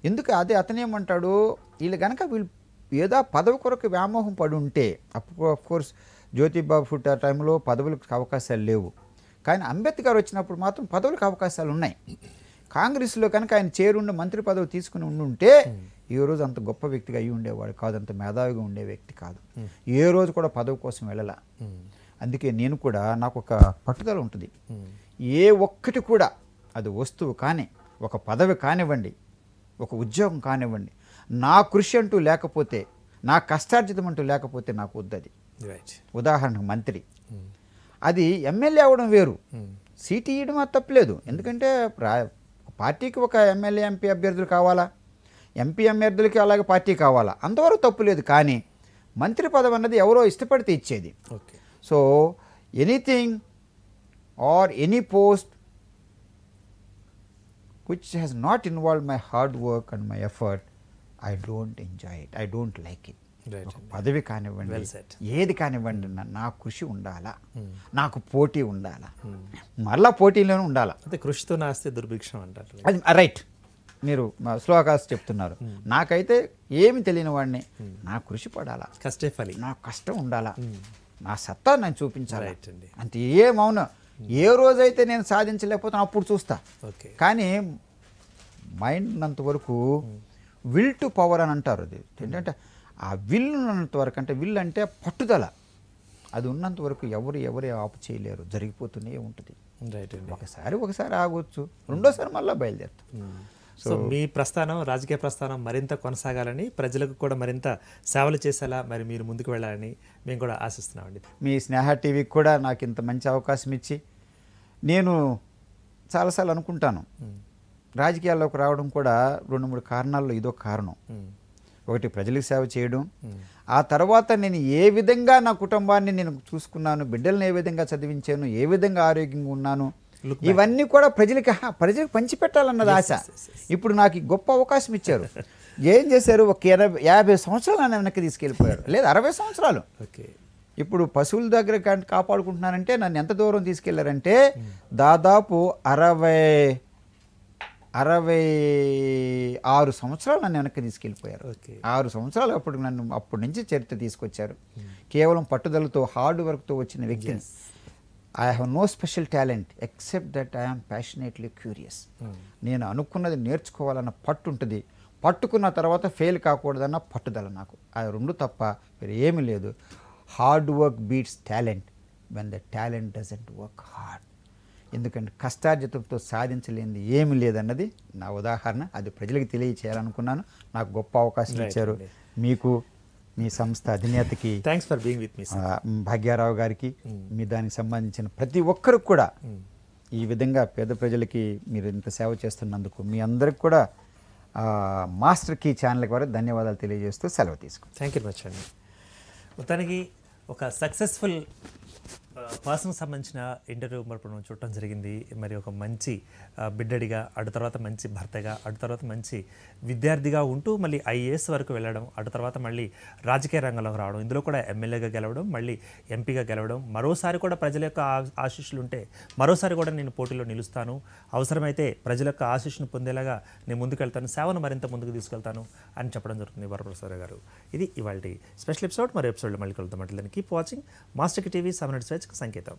ఎందుకు అదే అతనేమంటాడు, వీళ్ళు కనుక వీళ్ళు ఏదో పదవి కొరకు వ్యామోహం పడి ఉంటే, అఫ్ కోర్స్ జ్యోతిబా ఫులే టైంలో పదవులకు అవకాశాలు లేవు, కానీ అంబేద్కర్ వచ్చినప్పుడు మాత్రం పదవులకు అవకాశాలు ఉన్నాయి. కాంగ్రెస్లో కనుక ఆయన చేరుండి మంత్రి పదవి తీసుకుని ఉండుంటే ఈ రోజు అంత గొప్ప వ్యక్తిగా అయ్యి ఉండేవాడు కాదు, అంత మేధావిగా ఉండే వ్యక్తి కాదు. ఏ రోజు కూడా పదవి కోసం వెళ్ళలా. అందుకే నేను కూడా నాకు ఒక పట్టుదల ఉంటుంది. ఏ ఒక్కటి కూడా అది వస్తువు కానీ, ఒక పదవి కానివ్వండి, ఒక ఉద్యోగం కానివ్వండి, నా కృషి అంటూ లేకపోతే, నా కష్టార్జితం అంటూ లేకపోతే నాకు వద్దది. ఉదాహరణకు మంత్రి, అది ఎమ్మెల్యే అవ్వడం వేరు, సీటు ఇవ్వడం అది తప్పలేదు. ఎందుకంటే పార్టీకి ఒక ఎమ్మెల్యే ఎంపీ అభ్యర్థులు కావాలా, ఎంపీ అభ్యర్థులకి అలాగే పార్టీ కావాలా, అంతవరకు తప్పు లేదు. కానీ మంత్రి పదవి అన్నది ఎవరో ఇష్టపడితే ఇచ్చేది. So anything or any post which has not involved my hard work and my effort, I don't enjoy it, I don't like it. పదవి కానివ్వండి, ఏది కానివ్వండి, నా కృషి ఉండాలా, నాకు పోటీ ఉండాలా, మళ్ళా పోటీలోనే ఉండాలా. అంటే కృషితో నాస్తే దుర్భిక్షం అంటారు. అది రైట్, మీరు శ్లోకాస్ చెప్తున్నారు. నాకైతే ఏమి తెలియని వాడిని, నా కృషి పడాలా, కష్టే ఫలి, నా కష్టం ఉండాలా, నా సత్తా నేను చూపించాలి. అంతే, ఏమవును ఏ రోజైతే నేను సాధించలేకపోతాను అప్పుడు చూస్తా. కానీ మైండ్ ఉన్నంత వరకు విల్ టు పవర్ అని అంటారు. అది ఏంటంటే ఆ విల్ ఉన్నంత వరకు, అంటే విల్ అంటే పట్టుదల, అది ఉన్నంత వరకు ఎవరు ఆపు చేయలేరు, జరిగిపోతూనే ఉంటుంది. ఒకసారి ఆగొచ్చు, రెండోసారి మళ్ళీ బయలుదేరుతాం. సో మీ ప్రస్థానం, రాజకీయ ప్రస్థానం మరింత కొనసాగాలని, ప్రజలకు కూడా మరింత సేవలు చేసేలా మరి మీరు ముందుకు వెళ్ళాలని మేము కూడా ఆశిస్తున్నామండి. మీ స్నేహ టీవీకి కూడా నాకు ఇంత మంచి అవకాశం ఇచ్చి, నేను చాలాసార్లు అనుకుంటాను రాజకీయాల్లోకి రావడం కూడా 2-3 కారణాల్లో ఇదో కారణం. ఒకటి ప్రజలకు సేవ చేయడం, ఆ తర్వాత నేను ఏ విధంగా నా కుటుంబాన్ని నేను చూసుకున్నాను, బిడ్డలను ఏ విధంగా చదివించాను, ఏ విధంగా ఆరోగ్యంగా ఉన్నాను, ఇవన్నీ కూడా ప్రజలకు పంచిపెట్టాలన్నది ఆశ. ఇప్పుడు నాకు గొప్ప అవకాశం ఇచ్చారు. ఏం చేశారు, ఒక 50 సంవత్సరాలు నన్ను వెనక్కి తీసుకెళ్ళిపోయారు, లేదా 60 సంవత్సరాలు. ఇప్పుడు పశువుల దగ్గర కాపాడుకుంటున్నానంటే నన్ను ఎంత దూరం తీసుకెళ్లారంటే దాదాపు 66 సంవత్సరాలు నన్ను వెనక్కి తీసుకెళ్ళిపోయారు. 6 సంవత్సరాలు అప్పటి నుంచి చరిత్ర తీసుకొచ్చారు. కేవలం పట్టుదలతో, హార్డ్ వర్క్తో వచ్చిన వ్యక్తిని. I have no special talent except that I am passionately curious. నేను అనుకున్నది నేర్చుకోవాలన్న పట్టు ఉంటుంది. పట్టుకున్న తర్వాత ఫెయిల్ కాకూడదన్న పట్టుదల నాకు. ఆ రెండు తప్ప వేరే ఏమీ లేదు. Hard work beats talent when the talent doesn't work hard. ఎందుకంటే కష్టార్జితంతో సాధించలేనిది ఏమీ లేదన్నది నా ఉదాహరణ. అది ప్రజలకు తెలియచేయాలనుకున్నాను. నాకు గొప్ప అవకాశం ఇచ్చారు. మీకు, మీ సంస్థ అధినేతకి, thanks for being with me, Bhagyarao గారికి, మీ దానికి సంబంధించిన ప్రతి ఒక్కరికి కూడా ఈ విధంగా పేద ప్రజలకి మీరు ఇంత సేవ చేస్తున్నందుకు మీ అందరికి కూడా మాస్టర్ కీ ఛానల్ ద్వారా ధన్యవాదాలు తెలియజేస్తూ సెలవు తీసుకుంటాను. థ్యాంక్ యూ మచ్ అండి. మొత్తానికి ఒక సక్సెస్ఫుల్ పర్సనల్ సంబంధించిన ఇంటర్వ్యూ మరి మనం చూడటం జరిగింది. మరి ఒక మంచి బిడ్డడిగా, అటు తర్వాత మంచి భర్తగా, అటు తర్వాత మంచి విద్యార్థిగా ఉంటూ మళ్ళీ ఐఏఎస్ వరకు వెళ్ళడం, అటు తర్వాత మళ్ళీ రాజకీయ రంగంలోకి రావడం, ఇందులో కూడా ఎమ్మెల్యేగా గెలవడం, మళ్ళీ ఎంపీగా గెలవడం, మరోసారి కూడా ప్రజల యొక్క ఆశీస్సులు ఉంటే మరోసారి కూడా నేను పోటీలో నిలుస్తాను, అవసరమైతే ప్రజల యొక్క ఆశీస్సును పొందేలాగా నేను ముందుకెళ్తాను, సేవను మరింత ముందుకు తీసుకెళ్తాను అని చెప్పడం జరుగుతుంది వరప్రసాద్ గారు. ఇది ఇవాళ స్పెషల్ ఎపిసోడ్. మరి ఎపిసోడ్లో మళ్ళీ కలుద్దాం. అంటే కీప్ వాచింగ్ మాస్టర్ టీవీ 7 నిమిషాల సంకేతం.